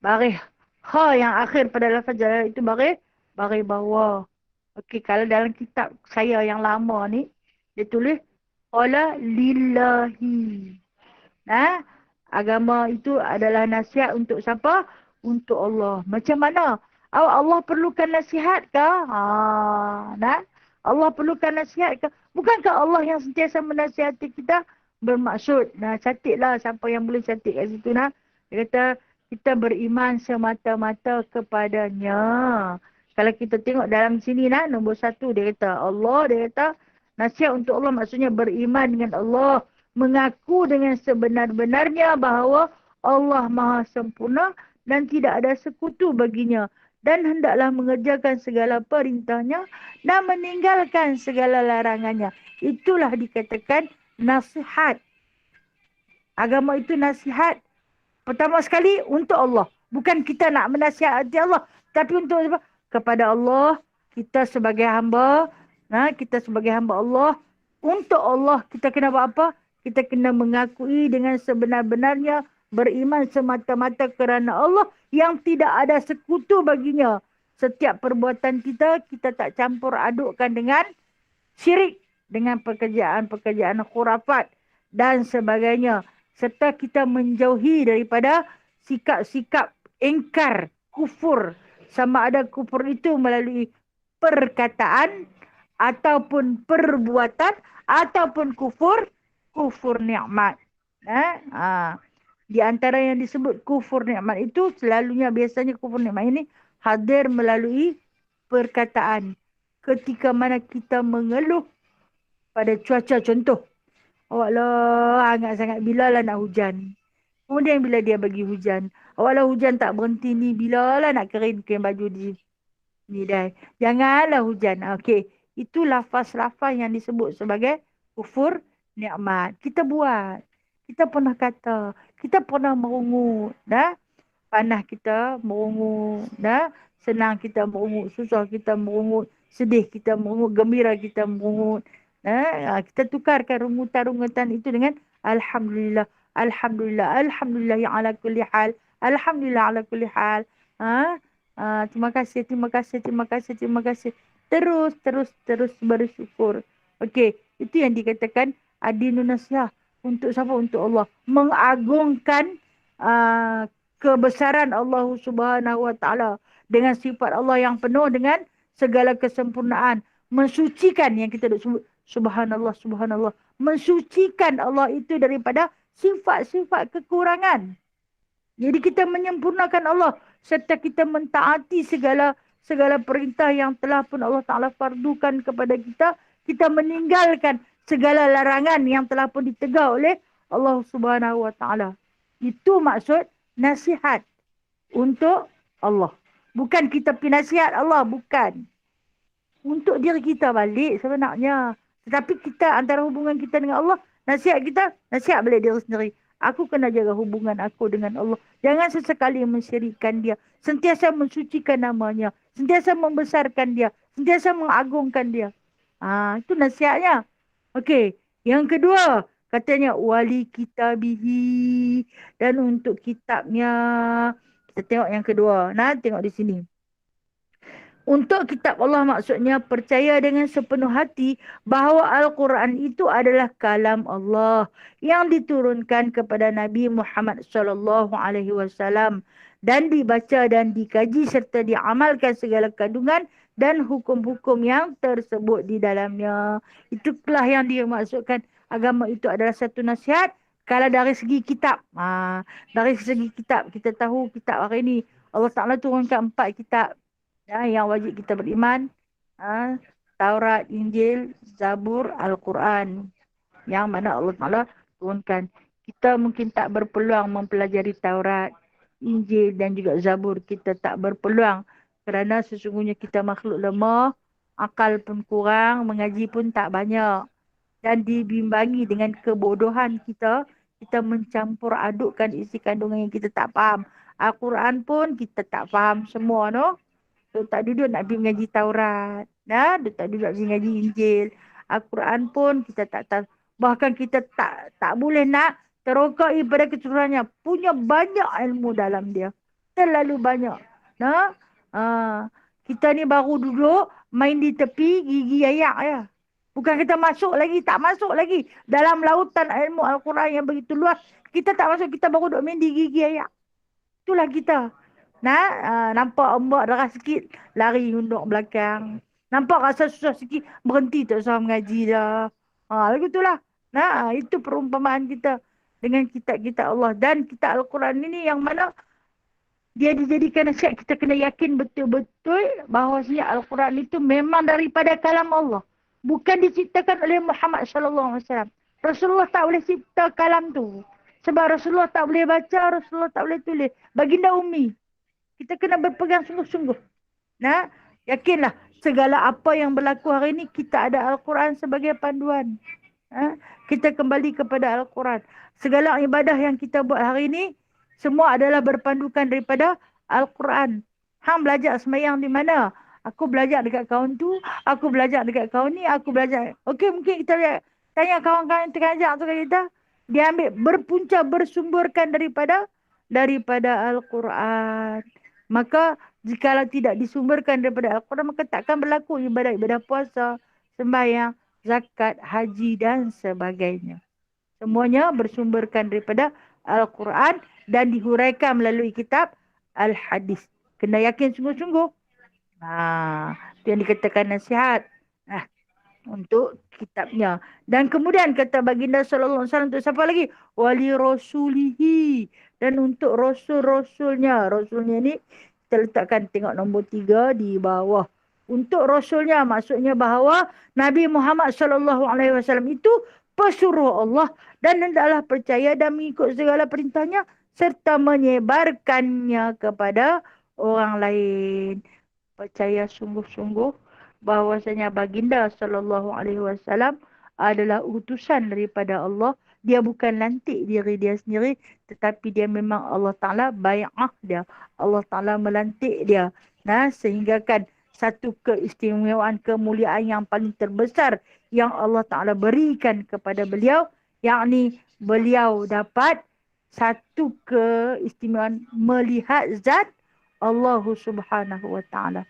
baris ha yang akhir pada lafaz jalal itu baris bawah. Okey, kalau dalam kitab saya yang lama ni, dia tulis qala lillahi. Nah, agama itu adalah nasihat untuk siapa? Untuk Allah. Macam mana? Allah perlukan nasihat ke? Nah, Allah perlukan nasihat ke? Bukankah Allah yang sentiasa menasihati kita? Bermaksud, nah, cantiklah siapa yang boleh cantik kat situ, nah. Dia kata, kita beriman semata-mata kepadanya. Kalau kita tengok dalam sini, nah, nombor 1, dia kata, dia kata, nasihat untuk Allah maksudnya beriman dengan Allah. Mengaku dengan sebenar-benarnya bahawa Allah Maha Sempurna dan tidak ada sekutu baginya. Dan hendaklah mengerjakan segala perintahnya dan meninggalkan segala larangannya. Itulah dikatakan nasihat. Agama itu nasihat. Pertama sekali untuk Allah. Bukan kita nak menasihati Allah. Tapi untuk apa? Kepada Allah, kita sebagai hamba. Kita sebagai hamba Allah. Untuk Allah, kita kena buat apa? Kita kena mengakui dengan sebenar-benarnya. Beriman semata-mata kerana Allah yang tidak ada sekutu baginya. Setiap perbuatan kita, kita tak campur adukkan dengan syirik. Dengan pekerjaan-pekerjaan khurafat dan sebagainya. Serta kita menjauhi daripada sikap-sikap ingkar, kufur. Sama ada kufur itu melalui perkataan ataupun perbuatan ataupun kufur nikmat. Di antara yang disebut kufur nikmat itu selalunya biasanya kufur nikmat ini hadir melalui perkataan. Ketika mana kita mengeluh pada cuaca, contoh, awak lah hangat sangat, bila lah nak hujan. Kemudian bila dia bagi hujan, awak lah hujan tak berhenti ni, bila lah nak keringkan baju di ni dah. Janganlah hujan. Okey, itu lafaz-lafaz yang disebut sebagai kufur nikmat. Kita buat. Kita pernah kata, kita pernah merungut, dah. Panah kita merungut, dah. Senang kita merungut, susah kita merungut, sedih kita merungut, gembira kita merungut. Kita tukarkan rungutan-rungutan itu dengan Alhamdulillah, Alhamdulillah, Alhamdulillah yang ala kulli hal, Alhamdulillah ala kulli hal. Terima kasih, terima kasih, terima kasih, terima kasih. Terus bersyukur. Okey, itu yang dikatakan adinun nasihat. Untuk siapa? Untuk Allah. Mengagungkan kebesaran Allah Subhanahu Wa Taala dengan sifat Allah yang penuh dengan segala kesempurnaan. Mensucikan yang kita sebut Subhanallah, Subhanallah. Mensucikan Allah itu daripada sifat-sifat kekurangan. Jadi kita menyempurnakan Allah serta kita mentaati segala perintah yang telah pun Allah Ta'ala fardukan kepada kita. Kita meninggalkan segala larangan yang telah pun ditegak oleh Allah Subhanahu Wa Ta'ala. Itu maksud nasihat untuk Allah. Bukan kita pergi nasihat Allah, bukan. Untuk diri kita balik sebenarnya. Tetapi kita antara hubungan kita dengan Allah, nasihat kita, nasihat balik diri sendiri. Aku kena jaga hubungan aku dengan Allah. Jangan sesekali mensyirikkan dia. Sentiasa mensucikan namanya. Sentiasa membesarkan dia. Sentiasa mengagungkan dia. Itu nasihatnya. Okey. Yang kedua, katanya wali kitabihi. Dan untuk kitabnya. Kita tengok yang kedua. Tengok di sini. Untuk kitab Allah maksudnya percaya dengan sepenuh hati bahawa Al-Quran itu adalah kalam Allah yang diturunkan kepada Nabi Muhammad sallallahu alaihi wasallam dan dibaca dan dikaji serta diamalkan segala kandungan dan hukum-hukum yang tersebut di dalamnya. Itulah yang dimaksudkan agama itu adalah satu nasihat. Kalau dari segi kitab, dari segi kitab kita tahu kitab hari ini Allah Ta'ala turunkan 4 kitab. Yang wajib kita beriman, Taurat, Injil, Zabur, Al-Quran. Yang mana Allah Ta'ala turunkan. Kita mungkin tak berpeluang mempelajari Taurat, Injil dan juga Zabur. Kita tak berpeluang kerana sesungguhnya kita makhluk lemah, akal pun kurang, mengaji pun tak banyak. Dan dibimbangi dengan kebodohan kita, kita mencampur adukkan isi kandungan yang kita tak faham. Al-Quran pun kita tak faham semua, no? Duk tak duduk nak pergi mengaji Taurat. Nah, duk tak duduk pergi mengaji Injil. Al-Quran pun kita tak tahu. Bahkan kita tak boleh nak terokai pada keseluruhannya. Punya banyak ilmu dalam dia. Terlalu banyak. Nah, kita ni baru duduk main di tepi gigi ayak ya. Bukan kita masuk lagi, tak masuk lagi. Dalam lautan ilmu Al-Quran yang begitu luas, kita tak masuk, kita baru duduk main di gigi ayak. Itulah kita. Nah, nampak ombak deras sikit, lari untuk belakang. Nampak rasa susah sikit, berhenti tak usah mengaji dah. Begitulah. Nah, itu perumpamaan kita dengan kitab-kitab Allah. Dan kitab Al-Quran ini yang mana dia dijadikan nasihat, kita kena yakin betul-betul bahawasanya Al-Quran itu memang daripada kalam Allah. Bukan diciptakan oleh Muhammad sallallahu alaihi wasallam. Rasulullah tak boleh cipta kalam tu. Sebab Rasulullah tak boleh baca, Rasulullah tak boleh tulis. Baginda Umi. Kita kena berpegang sungguh-sungguh. Nah, yakinlah segala apa yang berlaku hari ini kita ada Al-Quran sebagai panduan. Kita kembali kepada Al-Quran. Segala ibadah yang kita buat hari ini semua adalah berpandukan daripada Al-Quran. Hang belajar semayang di mana? Aku belajar dekat kawan tu, aku belajar dekat kawan ni, aku belajar. Okey, mungkin kita lihat. Tanya kawan-kawan yang terkajak tu kat kita. Dia ambil berpunca, bersumberkan daripada Al-Quran. Maka jikalau tidak disumberkan daripada Al-Quran, maka takkan berlaku ibadah-ibadah puasa, sembahyang, zakat, haji dan sebagainya. Semuanya bersumberkan daripada Al-Quran dan dihuraikan melalui kitab Al-Hadis. Kena yakin sungguh-sungguh. Itu yang dikatakan nasihat. Untuk kitabnya. Dan kemudian kata baginda sallallahu alaihi wasallam untuk siapa lagi? Wali rasulihi. Dan untuk rasul-rasulnya. Rasulnya ni kita letakkan tengok nombor 3 di bawah. Untuk rasulnya maksudnya bahawa Nabi Muhammad sallallahu alaihi wasallam itu pesuruh Allah dan hendaklah percaya dan mengikut segala perintahnya serta menyebarkannya kepada orang lain. Percaya sungguh-sungguh bahwasanya baginda sallallahu alaihi wasallam adalah utusan daripada Allah. Dia bukan lantik diri dia sendiri, tetapi dia memang Allah Ta'ala bai'ah dia. Allah Ta'ala melantik dia. Nah, sehingga kan satu keistimewaan, kemuliaan yang paling terbesar yang Allah Ta'ala berikan kepada beliau, yakni beliau dapat satu keistimewaan melihat zat Allah Subhanahu wa Ta'ala.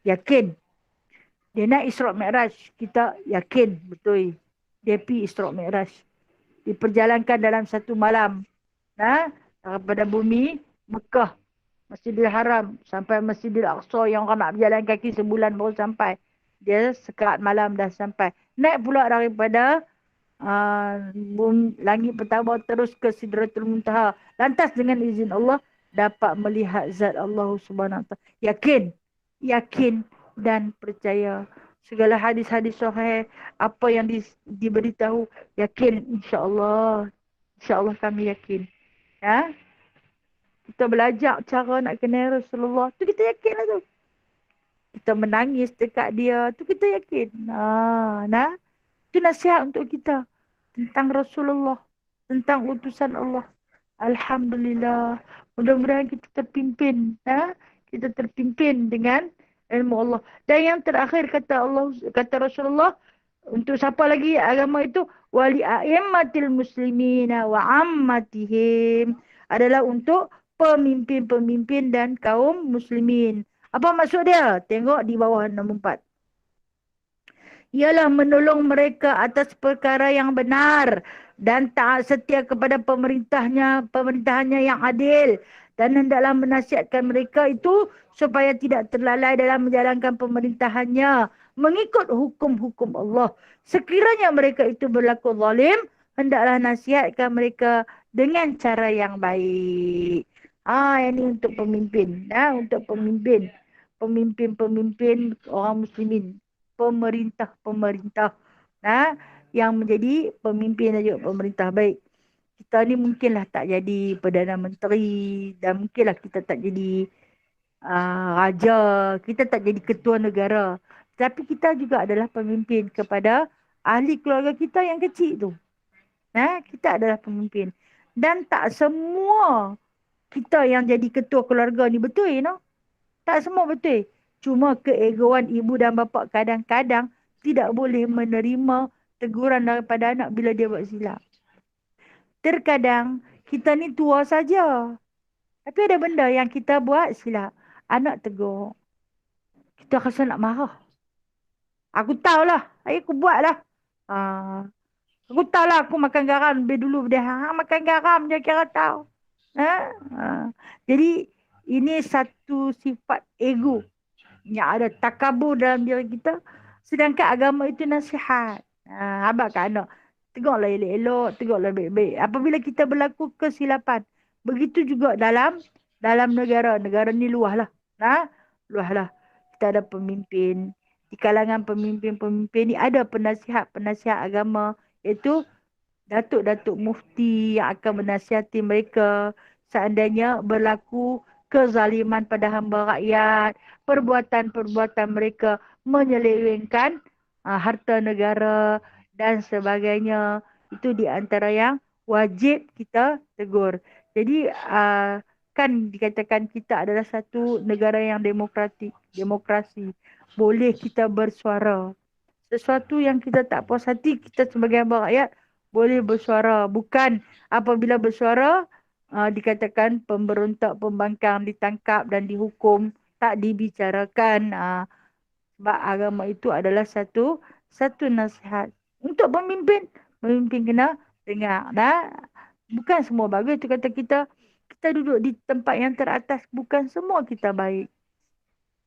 Yakin. Dia nak Isra' Mi'raj. Kita yakin betul. Dia pergi Isra' Mi'raj. Diperjalankan dalam satu malam. Daripada bumi Mekah, Masjidil Haram sampai Masjidil Aqsa yang orang nak berjalan kaki sebulan baru sampai. Dia sekerat malam dah sampai. Naik pula daripada langit pertama terus ke Sidratul Muntaha. Lantas dengan izin Allah dapat melihat zat Allah Subhanahu Wa Taala. Yakin dan percaya. Segala hadis-hadis sahih, apa yang diberitahu, yakin insya-Allah. Insya-Allah kami yakin. Kita belajar cara nak kenal Rasulullah, tu kita yakin lah tu. Kita menangis dekat dia, tu kita yakin. Itu nasihat untuk kita tentang Rasulullah, tentang utusan Allah. Alhamdulillah. Mudah-mudahan kita terpimpin. Kita terpimpin dengan ilmu Allah. Dan yang terakhir kata Rasulullah, untuk siapa lagi agama itu? Wali a'immatil muslimina wa ammatihim. Adalah untuk pemimpin-pemimpin dan kaum muslimin. Apa maksud dia? Tengok di bawah nombor 4. Ialah menolong mereka atas perkara yang benar dan taat setia kepada pemerintahannya yang adil, dan hendaklah menasihatkan mereka itu supaya tidak terlalai dalam menjalankan pemerintahannya mengikut hukum-hukum Allah. Sekiranya mereka itu berlaku zalim, hendaklah nasihatkan mereka dengan cara yang baik. Ini untuk pemimpin, untuk pemimpin orang muslimin, pemerintah yang menjadi pemimpin dan juga pemerintah baik. Kita ni mungkinlah tak jadi Perdana Menteri, dan mungkinlah kita tak jadi raja, kita tak jadi ketua negara. Tapi kita juga adalah pemimpin kepada ahli keluarga kita yang kecil tu. Kita adalah pemimpin. Dan tak semua kita yang jadi ketua keluarga ni betul, Tak semua betul. Cuma keegoan ibu dan bapa kadang-kadang tidak boleh menerima teguran daripada anak bila dia buat silap. Terkadang kita ni tua saja. Tapi ada benda yang kita buat silap. Anak tegur. Kita rasa nak marah. Aku tahulah. Aku buatlah. Ah, aku tahulah aku makan garam lebih dulu dia. Makan garam dia kira tahu. Ha? Ah. Jadi ini satu sifat ego yang ada takabur dalam diri kita. Sedangkan agama itu nasihat. Abang kat anak. Tegaklah elok-elok, tegaklah baik-baik. Apabila kita berlaku kesilapan. Begitu juga dalam negara. Negara ni luah lah. Luah lah. Kita ada pemimpin. Di kalangan pemimpin-pemimpin ni ada penasihat-penasihat agama. Iaitu datuk-datuk mufti yang akan menasihati mereka seandainya berlaku kezaliman pada hamba rakyat, perbuatan-perbuatan mereka menyelewengkan harta negara dan sebagainya. Itu di antara yang wajib kita tegur. Jadi kan dikatakan kita adalah satu negara yang demokratik, demokrasi. Boleh kita bersuara. Sesuatu yang kita tak puas hati, kita sebagai hamba rakyat boleh bersuara. Bukan apabila bersuara, dikatakan pemberontak, pembangkang ditangkap dan dihukum, tak dibicarakan. Sebab agama itu adalah satu nasihat. Untuk pemimpin, pemimpin kena dengar. Bukan semua bagus. Itu kata kita duduk di tempat yang teratas, bukan semua kita baik.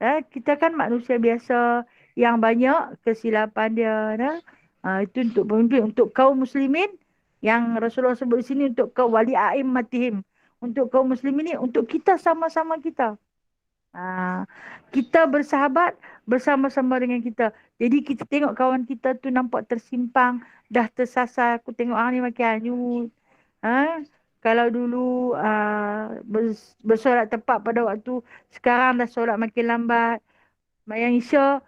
Kita kan manusia biasa yang banyak kesilapan dia. Itu untuk pemimpin, untuk kaum muslimin yang Rasulullah sebut di sini, untuk kaum wali a'immatihim. Untuk kaum muslimin ni, untuk kita sama-sama kita. Kita bersahabat bersama-sama dengan kita. Jadi kita tengok kawan kita tu nampak tersimpang, dah tersasar. Aku tengok orang ni makin hanyut. Kalau dulu bersolat tepat pada waktu, sekarang dah solat makin lambat. Mayang Isya,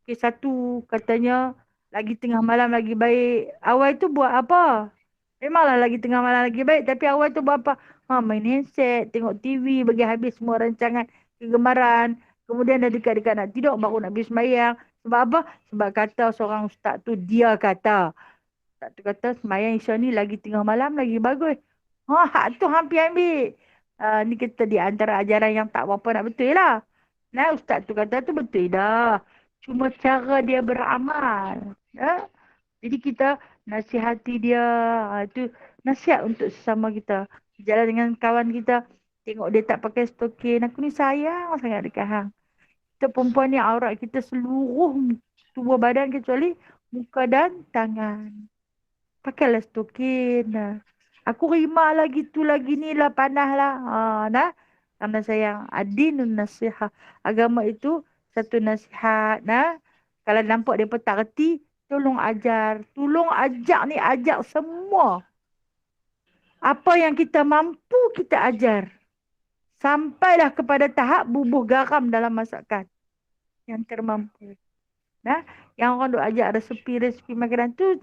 satu katanya lagi tengah malam lagi baik. Awal tu buat apa? Memanglah lagi tengah malam lagi baik. Tapi awal tu buat apa? Main handset, tengok TV, bagi habis semua rancangan kegemaran. Kemudian dah dekat-dekat nak tidur, baru nak pergi sembahyang. Sebab apa? Sebab kata seorang ustaz tu, dia kata. Ustaz tu kata sembahyang Isya ni lagi tengah malam lagi bagus. Hak tu hampir ambil. Ni kita di antara ajaran yang tak berapa nak betul lah. Ustaz tu kata tu betul dah. Cuma cara dia beramal. Jadi kita nasihati dia. Itu nasihat untuk sesama kita. Jalan dengan kawan kita. Tengok dia tak pakai stokin. Aku ni sayang sangat dekat hang. Kita perempuan ni aurat kita seluruh tubuh badan kecuali muka dan tangan. Pakailah stokin. Aku rima lagi tu lagi ni lah panah lah. Karena sayang adinun nasihat. Agama itu satu nasihat. Kalau nampak dia tak reti, tolong ajar. Tolong ajak ni, ajak semua. Apa yang kita mampu kita ajar. Sampailah kepada tahap bubuh garam dalam masakan. Yang termampu. Yang orang duk ajak resepi makanan tu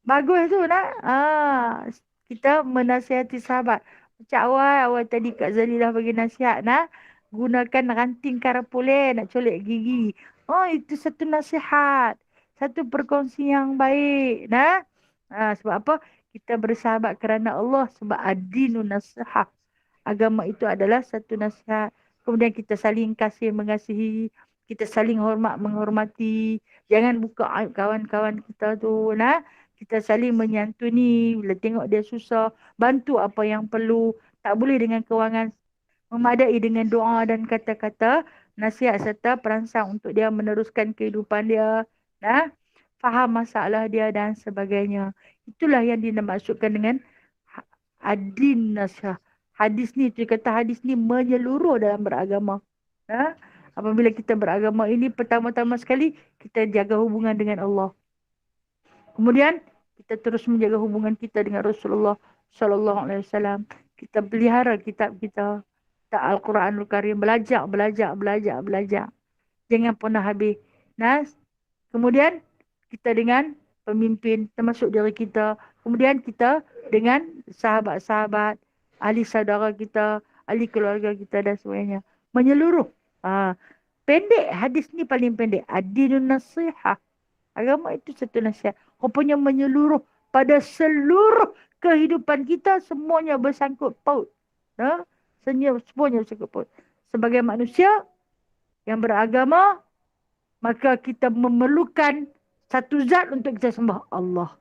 bagus tu kita menasihati sahabat. Macam awal tadi Kak Zalilah bagi nasihat gunakan ranting karapule nak colek gigi. Itu satu nasihat. Satu perkongsi yang baik. Sebab apa? Kita bersahabat kerana Allah. Sebab adinun nasihat. Agama itu adalah satu nasihat. Kemudian kita saling kasih mengasihi. Kita saling hormat menghormati. Jangan buka aib kawan-kawan kita tu. Kita saling menyantuni bila tengok dia susah. Bantu apa yang perlu. Tak boleh dengan kewangan. Memadai dengan doa dan kata-kata. Nasihat serta perangsang untuk dia meneruskan kehidupan dia. Faham masalah dia dan sebagainya. Itulah yang dimaksudkan dengan adin nasihat. Hadis ni, dia kata hadis ni menyeluruh dalam beragama. Apabila kita beragama ini, pertama-tama sekali, kita jaga hubungan dengan Allah. Kemudian kita terus menjaga hubungan kita dengan Rasulullah sallallahu alaihi wasallam. Kita pelihara kitab kita, Al-Quranul Karim, belajar. Jangan pernah habis. Kemudian kita dengan pemimpin termasuk diri kita. Kemudian kita dengan sahabat-sahabat, ahli saudara kita, ahli keluarga kita dan sebagainya. Menyeluruh. Pendek, hadis ni paling pendek. Ad-dinun nasihah. Agama itu satu nasihat. Rupanya menyeluruh pada seluruh kehidupan kita, semuanya bersangkut paut. Ha? Semuanya bersangkut paut. Sebagai manusia yang beragama, maka kita memerlukan satu zat untuk kita sembah, Allah.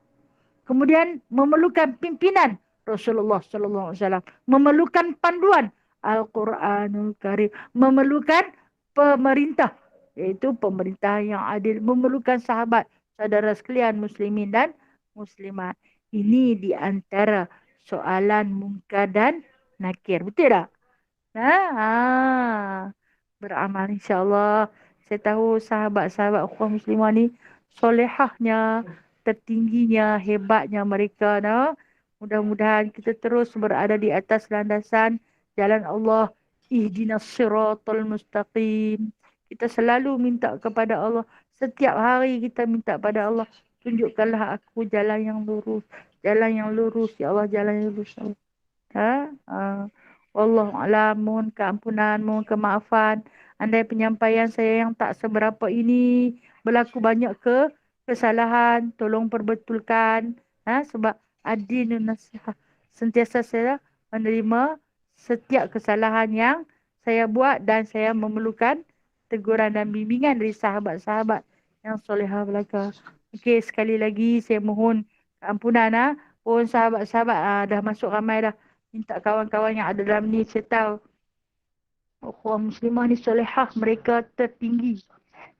Kemudian memerlukan pimpinan, Rasulullah sallallahu alaihi wasallam. Memerlukan panduan, Al-Quranul Karim. Memerlukan pemerintah, iaitu pemerintah yang adil. Memerlukan sahabat, saudara sekalian muslimin dan muslimat. Ini di antara soalan mungkar dan nakir. Betul tak? Ha, beramal insyaAllah. Saya tahu sahabat-sahabat ukhwah muslimah ni solehahnya, tertingginya, hebatnya mereka. Nah. Mudah-mudahan kita terus berada di atas landasan jalan Allah. Ihdinas siratal mustaqim. Kita selalu minta kepada Allah. Setiap hari kita minta pada Allah. Tunjukkanlah aku jalan yang lurus. Jalan yang lurus. Ya Allah, jalan yang lurus. Ha? Wallahualam, mohon keampunan, mohon kemaafan. Andai penyampaian saya yang tak seberapa ini berlaku banyak kesalahan, tolong perbetulkan. Sebab adinun nasihat. Sentiasa saya menerima setiap kesalahan yang saya buat dan saya memerlukan teguran dan bimbingan dari sahabat-sahabat yang solehah belaka. Okey, sekali lagi saya mohon keampunan. Mohon sahabat-sahabat dah masuk ramai dah. Minta kawan-kawan yang ada dalam ni, saya tahu ukhuwah muslimah ni solehah, mereka tertinggi.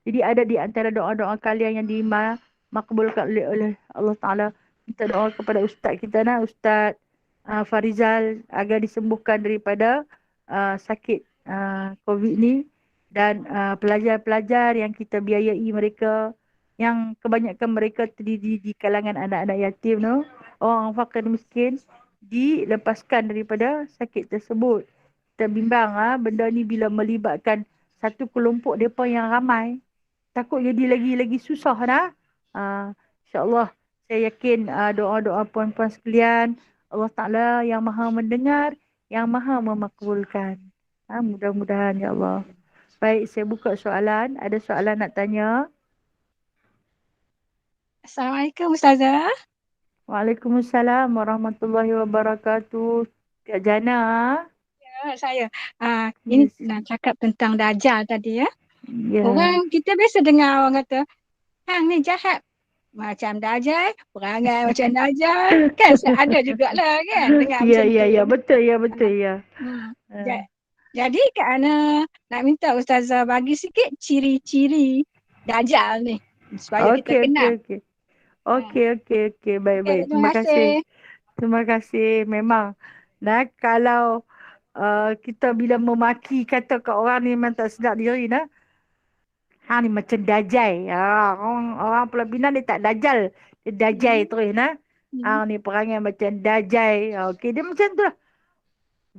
Jadi ada di antara doa-doa kalian yang dimakbulkan oleh Allah Ta'ala. Minta doa kepada ustaz kita, Ustaz Farizal, agar disembuhkan daripada sakit COVID ni. Dan pelajar-pelajar yang kita biayai mereka, yang kebanyakan mereka terdiri di kalangan anak-anak yatim, orang fakir miskin, dilepaskan daripada sakit tersebut. Kita bimbang benda ni bila melibatkan satu kelompok mereka yang ramai, takut jadi lagi-lagi susah dah. InsyaAllah saya yakin doa-doa puan-puan sekalian, Allah Ta'ala yang maha mendengar, yang maha memakbulkan. Mudah-mudahan ya Allah. Baik, saya buka soalan. Ada soalan nak tanya? Assalamualaikum Ustazah. Waalaikumsalam warahmatullahi wabarakatuh. Kak Jana. Ya, saya. Ini Yes. nak cakap tentang Dajjal tadi ya. Ya. Orang kita biasa dengar orang kata, hang ni jahat. Macam Dajjal, perangai macam Dajjal. Kan ada jugalah kan dengar Ya, macam ya, tu. ya. Betul, ya, Ah, betul, ya. ja- Jadi Kak Ana nak minta Ustazah bagi sikit ciri-ciri Dajjal ni. Supaya kita Okey, okey, kenal. okey. Ah, Okey, okey, okey. Baik, okay, baik. terima Terima kasih. kasih. Terima kasih. Memang. Kalau kita bila memaki kata ke orang ni memang tak sedap diri, hang ni macam dajal. Orang Pulau Pinang dia tak dajal. Dia dajal Hmm. terus, Hmm. Hang ni perangai macam dajal. Okey, dia macam tu lah.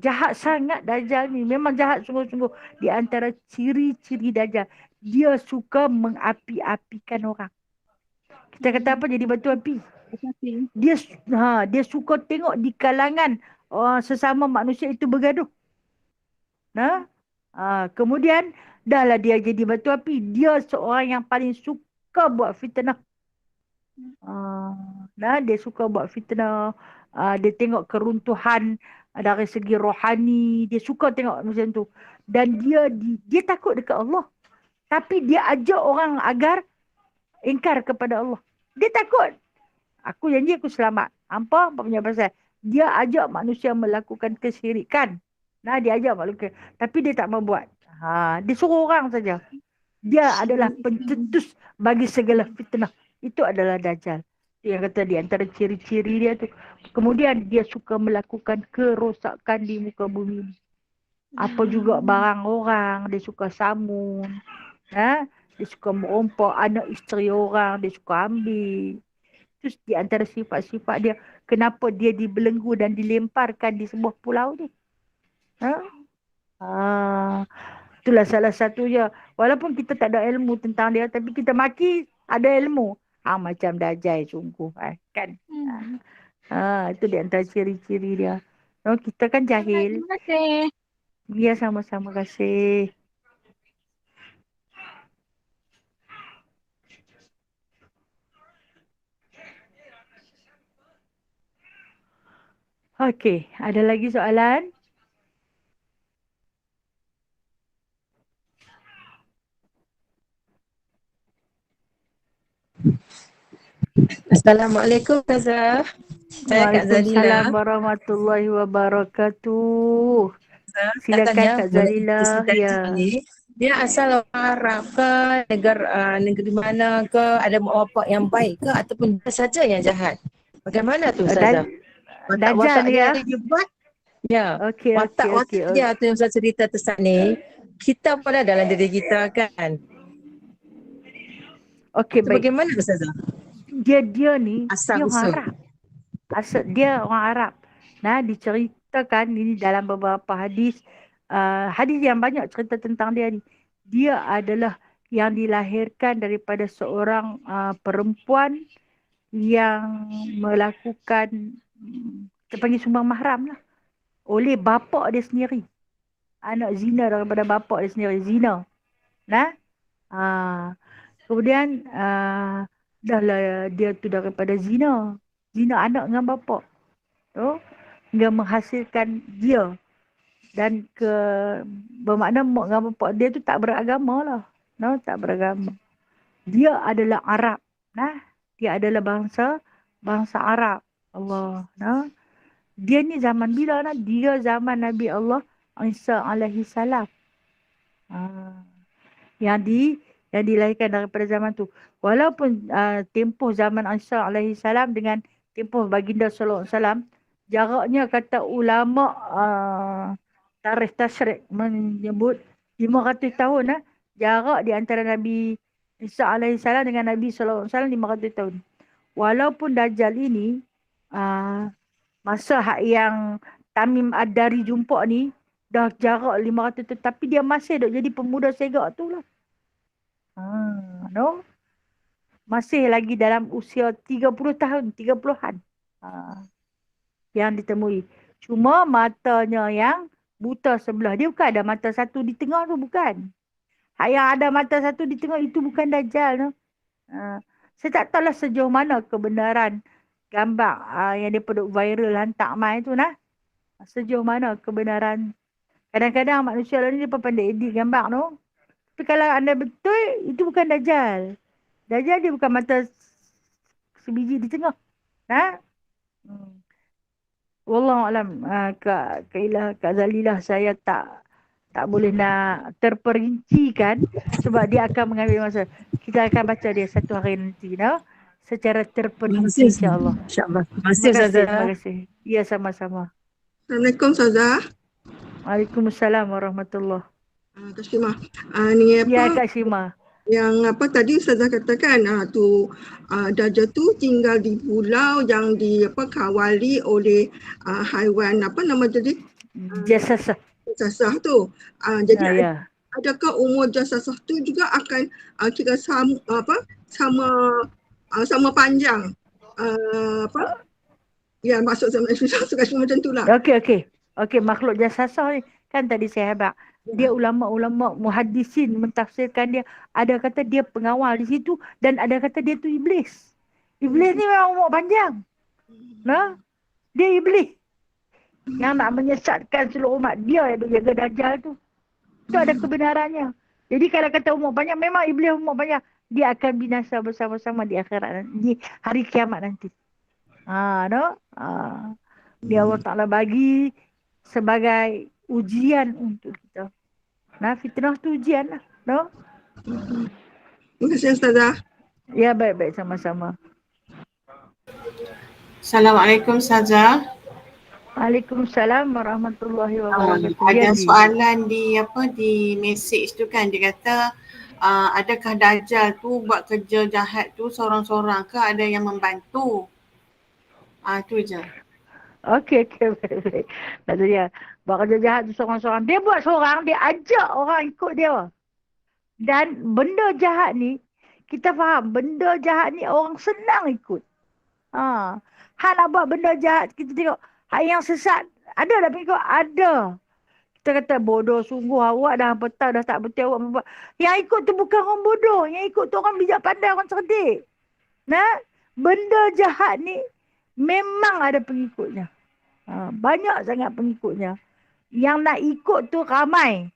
Jahat sangat Dajjal ni. Memang jahat sungguh-sungguh. Di antara ciri-ciri Dajjal, dia suka mengapi-apikan orang. Kita kata Hmm. apa, jadi batu api. Tapi, Dia suka tengok di kalangan sesama manusia itu bergaduh. Kemudian dahlah dia jadi batu api. Dia seorang yang paling suka buat fitnah. Dia suka buat fitnah. Dia tengok keruntuhan dari segi rohani. Dia suka tengok macam tu. Dan dia takut dekat Allah. Tapi dia ajak orang agar ingkar kepada Allah. Dia takut. Aku janji aku selamat. Apa punya pasal? Dia ajak manusia melakukan kesyirikan. Dia ajak manusia. Tapi dia tak mau buat. Dia suruh orang saja. Dia adalah pencetus bagi segala fitnah. Itu adalah Dajjal. Yang kata di antara ciri-ciri dia tu. Kemudian dia suka melakukan kerosakan di muka bumi. Apa juga barang orang. Dia suka samun. Dia suka merompak anak isteri orang. Dia suka ambil. Terus di antara sifat-sifat dia. Kenapa dia dibelenggu dan dilemparkan di sebuah pulau ni. Itulah salah satunya. Walaupun kita tak ada ilmu tentang dia, tapi kita maki ada ilmu. Macam Dajjal sungguh. Kan? hmm. Itu di antara ciri-ciri dia. Kita kan Baik, jahil. terima kasih. Dia sama-sama kasih. Okey, ada lagi soalan? Assalamualaikum Ustazah. Saya Kak Zalila. Waalaikumsalam warahmatullahi wabarakatuh. Nak Silakan tanya Kak mengenai Zalilah. Siti Ya. ni. Dia asal orang Arab ke, negeri mana ke, ada mak bapak yang baik ke ataupun dia saja yang jahat? Bagaimana tu Ustazah? Dajjal Watak-watak ni dia ya. ada hebat. Ya, Okey, okey, okey. watak-watak dia tu yang Ustazah cerita tersat ni. Kita pun ada dalam diri kita kan. Okey, Itu baik. bagaimana Ustazah? Dia ni, Asal dia orang usul. Arab. Asal dia orang Arab. Nah, diceritakan ini dalam beberapa hadis. Hadis yang banyak cerita tentang dia ni. Dia adalah yang dilahirkan daripada seorang perempuan yang melakukan kita panggil sumbang mahram lah. Oleh bapa dia sendiri. Anak zina daripada bapa dia sendiri. Zina. Nah. Kemudian dah lah dia tu daripada zina. Zina anak dengan bapa. Tu dia menghasilkan dia dan bermakna mak dengan bapa dia tu tak beragama lah. No, tak beragama. Dia adalah Arab. Nah, dia adalah bangsa Arab. Allah. Nah. Dia ni zaman bila nak? Dia zaman Nabi Allah Isa alaihi salam. Yang dilahirkan daripada zaman tu. Walaupun tempoh zaman Isa alaihi salam dengan tempoh baginda sallallahu alaihi wasallam, jaraknya kata ulama tarikh tasyrik menyebut 500 tahun jarak di antara Nabi Isa alaihi salam dengan Nabi sallallahu alaihi wasallam 500 tahun. Walaupun Dajjal ini masa yang Tamim Ad-Dari jumpa ni dah jarak 500 tahun tapi dia masih dok jadi pemuda segak tu lah. No? Masih lagi dalam usia 30 tahun, 30-an. Yang ditemui. Cuma matanya yang buta sebelah. Dia bukan ada mata satu di tengah tu, bukan. Yang ada mata satu di tengah itu bukan Dajjal. No? Saya tak tahulah sejauh mana kebenaran gambar yang dia duk viral hantar mai tu nah. Sejauh mana kebenaran. Kadang-kadang manusia lain ni dia pandai edit gambar tu. Tapi kalau anda betul, itu bukan Dajjal. Dajjal dia bukan mata sebiji di tengah. Wallahualam, Kak Zalilah, saya tak boleh nak terperincikan sebab dia akan mengambil masa. Kita akan baca dia satu hari nanti, secara Terima terperinci kasih. insya-Allah. InsyaAllah. Terima kasih Terima kasih, Ustazah. terima kasih. Ya, sama-sama. Assalamualaikum Ustazah. Waalaikumsalam warahmatullahi. Kak Syimah. Ni Ya, apa Kak Syima. yang tadi Ustazah katakan Dajjal tu tinggal di pulau yang kawali oleh haiwan apa nama tadi? Jasasah. Jasasah tu. Jadi Ya. adakah umur jasasah tu juga akan kira sama panjang? Ya, maksud saya suka macam tu lah. Okey, makhluk jasasah ni kan tadi saya habaq. Dia ulama-ulama muhaddisin mentafsirkan dia. Ada kata dia pengawal di situ dan ada kata dia tu iblis. Iblis ni memang umur panjang. Dia iblis. Yang nak menyesatkan seluruh umat. Dia yang jaga Dajjal tu. Itu ada kebenarannya. Jadi kalau kata umur panjang, memang iblis umur panjang. Dia akan binasa bersama-sama di akhirat nanti. Di hari kiamat nanti. Dia Allah Ta'ala bagi sebagai ujian untuk kita. Fitnah tu ujian lah. Terima kasih Ustazah. Ya, baik-baik, sama-sama. Assalamualaikum Ustazah. Waalaikumsalam warahmatullahi wabarakatuh. Ada soalan di message tu kan, dia kata adakah Dajjal tu buat kerja jahat tu seorang-seorang ke ada yang membantu? Tu je. Okey, baik-baik. Kata dia, buat kerja jahat tu seorang-seorang. Dia buat seorang, dia ajak orang ikut dia. Dan benda jahat ni, kita faham, benda jahat ni orang senang ikut. Hak nak buat benda jahat, kita tengok, hak yang sesat, ada dah pengikut? Ada. Kita kata, bodoh sungguh awak dah betul, dah tak betul awak membuat. Yang ikut tu bukan orang bodoh, yang ikut tu orang bijak pandai, orang cerdik. Benda jahat ni, memang ada pengikutnya. Banyak sangat pengikutnya. Yang nak ikut tu ramai.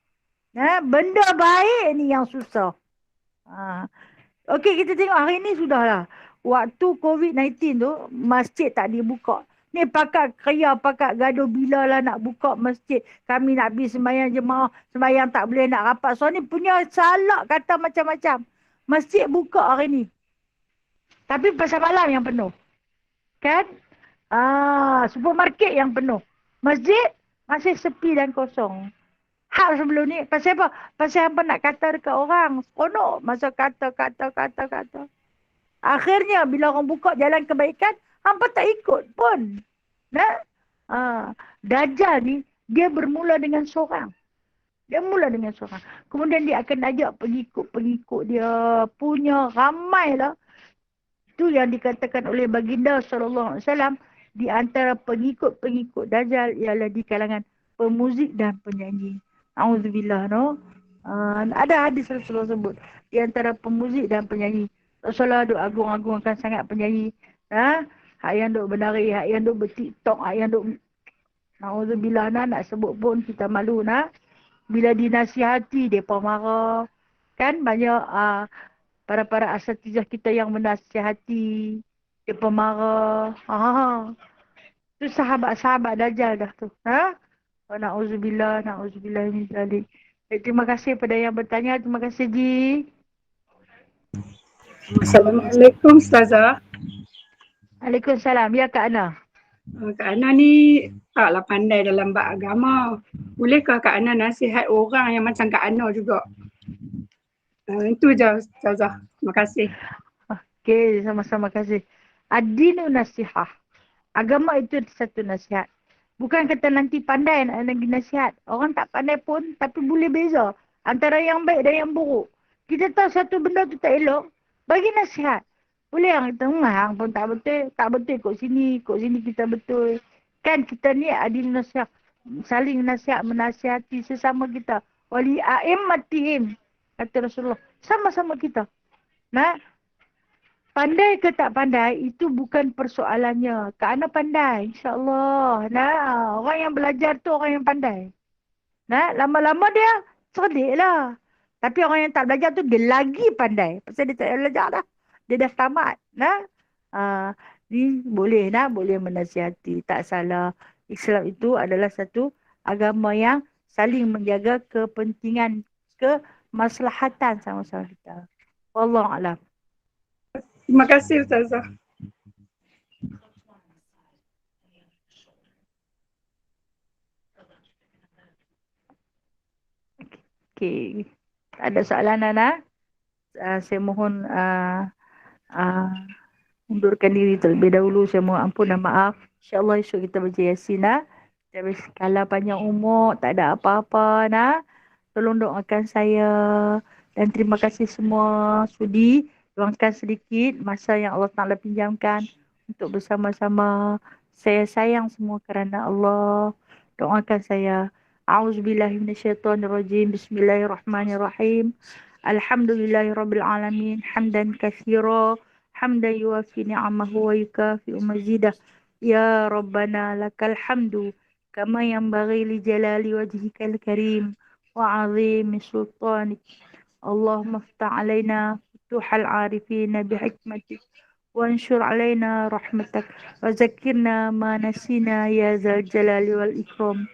Benda baik ni yang susah. Okey, kita tengok hari ni sudahlah. Waktu COVID-19 tu, masjid tak dibuka. Ni pakat kaya, pakat gaduh bila lah nak buka masjid. Kami nak pergi sembahyang jemaah, sembahyang tak boleh nak rapat. So ni punya salah kata macam-macam. Masjid buka hari ni. Tapi pasal malam yang penuh. Kan? Supermarket yang penuh. Masjid masih sepi dan kosong. Hak sebelum ni, pasal apa? Pasal hampa nak kata dekat orang. Seronok masa kata. Akhirnya bila orang buka jalan kebaikan, hampa tak ikut pun. Dajjal ni, dia bermula dengan seorang. Kemudian dia akan ajak pengikut-pengikut dia punya ramai lah. Itu yang dikatakan oleh baginda SAW. Di antara pengikut-pengikut Dajjal ialah di kalangan pemuzik dan penyanyi. Auzubillah, no? Ada hadis Rasulullah sebut. Di antara pemuzik dan penyanyi. Rasulullah duk agung-agungkan sangat penyanyi. Hak yang duk menari, hak yang duk ber-TikTok, hak yang duk... Auzubillah, nak sebut pun kita malu, Bila dinasihati, mereka marah. Kan banyak para asatizah kita yang menasihati. Mereka marah. Itu sahabat-sahabat Dajjal dah tu. Na'udzubillah min zalik. Terima kasih pada yang bertanya. Terima kasih, Ji. Assalamualaikum Ustazah. Waalaikumsalam. Ya, Kak Ana. Kak Ana ni taklah pandai dalam bab agama. Bolehkah Kak Ana nasihat orang yang macam Kak Ana juga? Itu je Ustazah. Terima kasih. Okey, sama-sama kasih. Ad-dinu nasihah. Agama itu satu nasihat. Bukan kata nanti pandai nak lagi nasihat. Orang tak pandai pun tapi boleh beza antara yang baik dan yang buruk. Kita tahu satu benda tu tak elok, bagi nasihat. Boleh yang kita hang pun tak betul. Tak betul ikut sini kita betul. Kan kita ni adil nasihat. Saling nasihat, menasihati sesama kita. Wali a'immatihim. Kata Rasulullah. Sama-sama kita. Pandai ke tak pandai, itu bukan persoalannya. Kak Ana pandai, insyaAllah. Orang yang belajar tu orang yang pandai. Lama-lama dia cerdik lah. Tapi orang yang tak belajar tu dia lagi pandai. Pasal dia tak belajar dah. Dia dah tamat. Ni boleh menasihati. Tak salah. Islam itu adalah satu agama yang saling menjaga kepentingan, kemaslahatan sama-sama kita. Wallahualam. Terima kasih Ustazah. Okey. Tak ada soalan, Nana? Saya mohon undurkan diri terlebih dahulu. Saya mohon ampun dan maaf. InsyaAllah esok kita baca Yasin. Tapi kalau panjang umur, tak ada apa-apa. Tolong doakan saya. Dan terima kasih semua sudi luangkan sedikit masa yang Allah Ta'ala pinjamkan untuk bersama-sama. Saya sayang semua kerana Allah. Doakan saya. A'udzubillahi minasyaitonirrajim. Bismillahirrahmanirrahim. Alhamdulillahirrabbilalamin. Hamdan katsira. Hamdan yuafi ni'amahu wa yukafi'u mazidah. Ya Rabbana lakal hamdu. Kama yanbaghi li jalali wajhikal karim. Wa azimi sultanik. Allahumma ftah alaina فتوح العارفين بحكمتك وانشر علينا رحمتك وذكرنا ما نسينا يا ذا الجلال والإكرام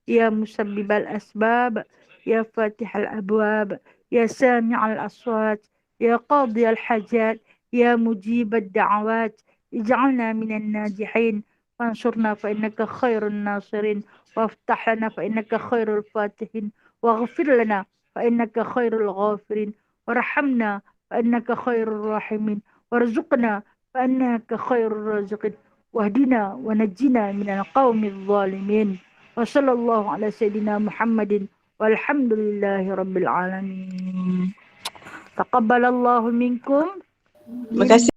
يا مسبب الأسباب يا فاتح الأبواب يا سامع الأصوات يا قاضي الحاجات يا مجيب الدعوات اجعلنا من الناجحين وانصرنا فإنك خير الناصرين وافتح لنا فإنك خير الفاتحين واغفر لنا فإنك خير الغافرين وارحمنا فإنك خير الراحمين وارزقنا فإنك خير الرازقين واهدنا ونجنا من القوم الظالمين وصلى الله على سيدنا محمد والحمد لله رب العالمين. تقبل الله منكم. Terima kasih.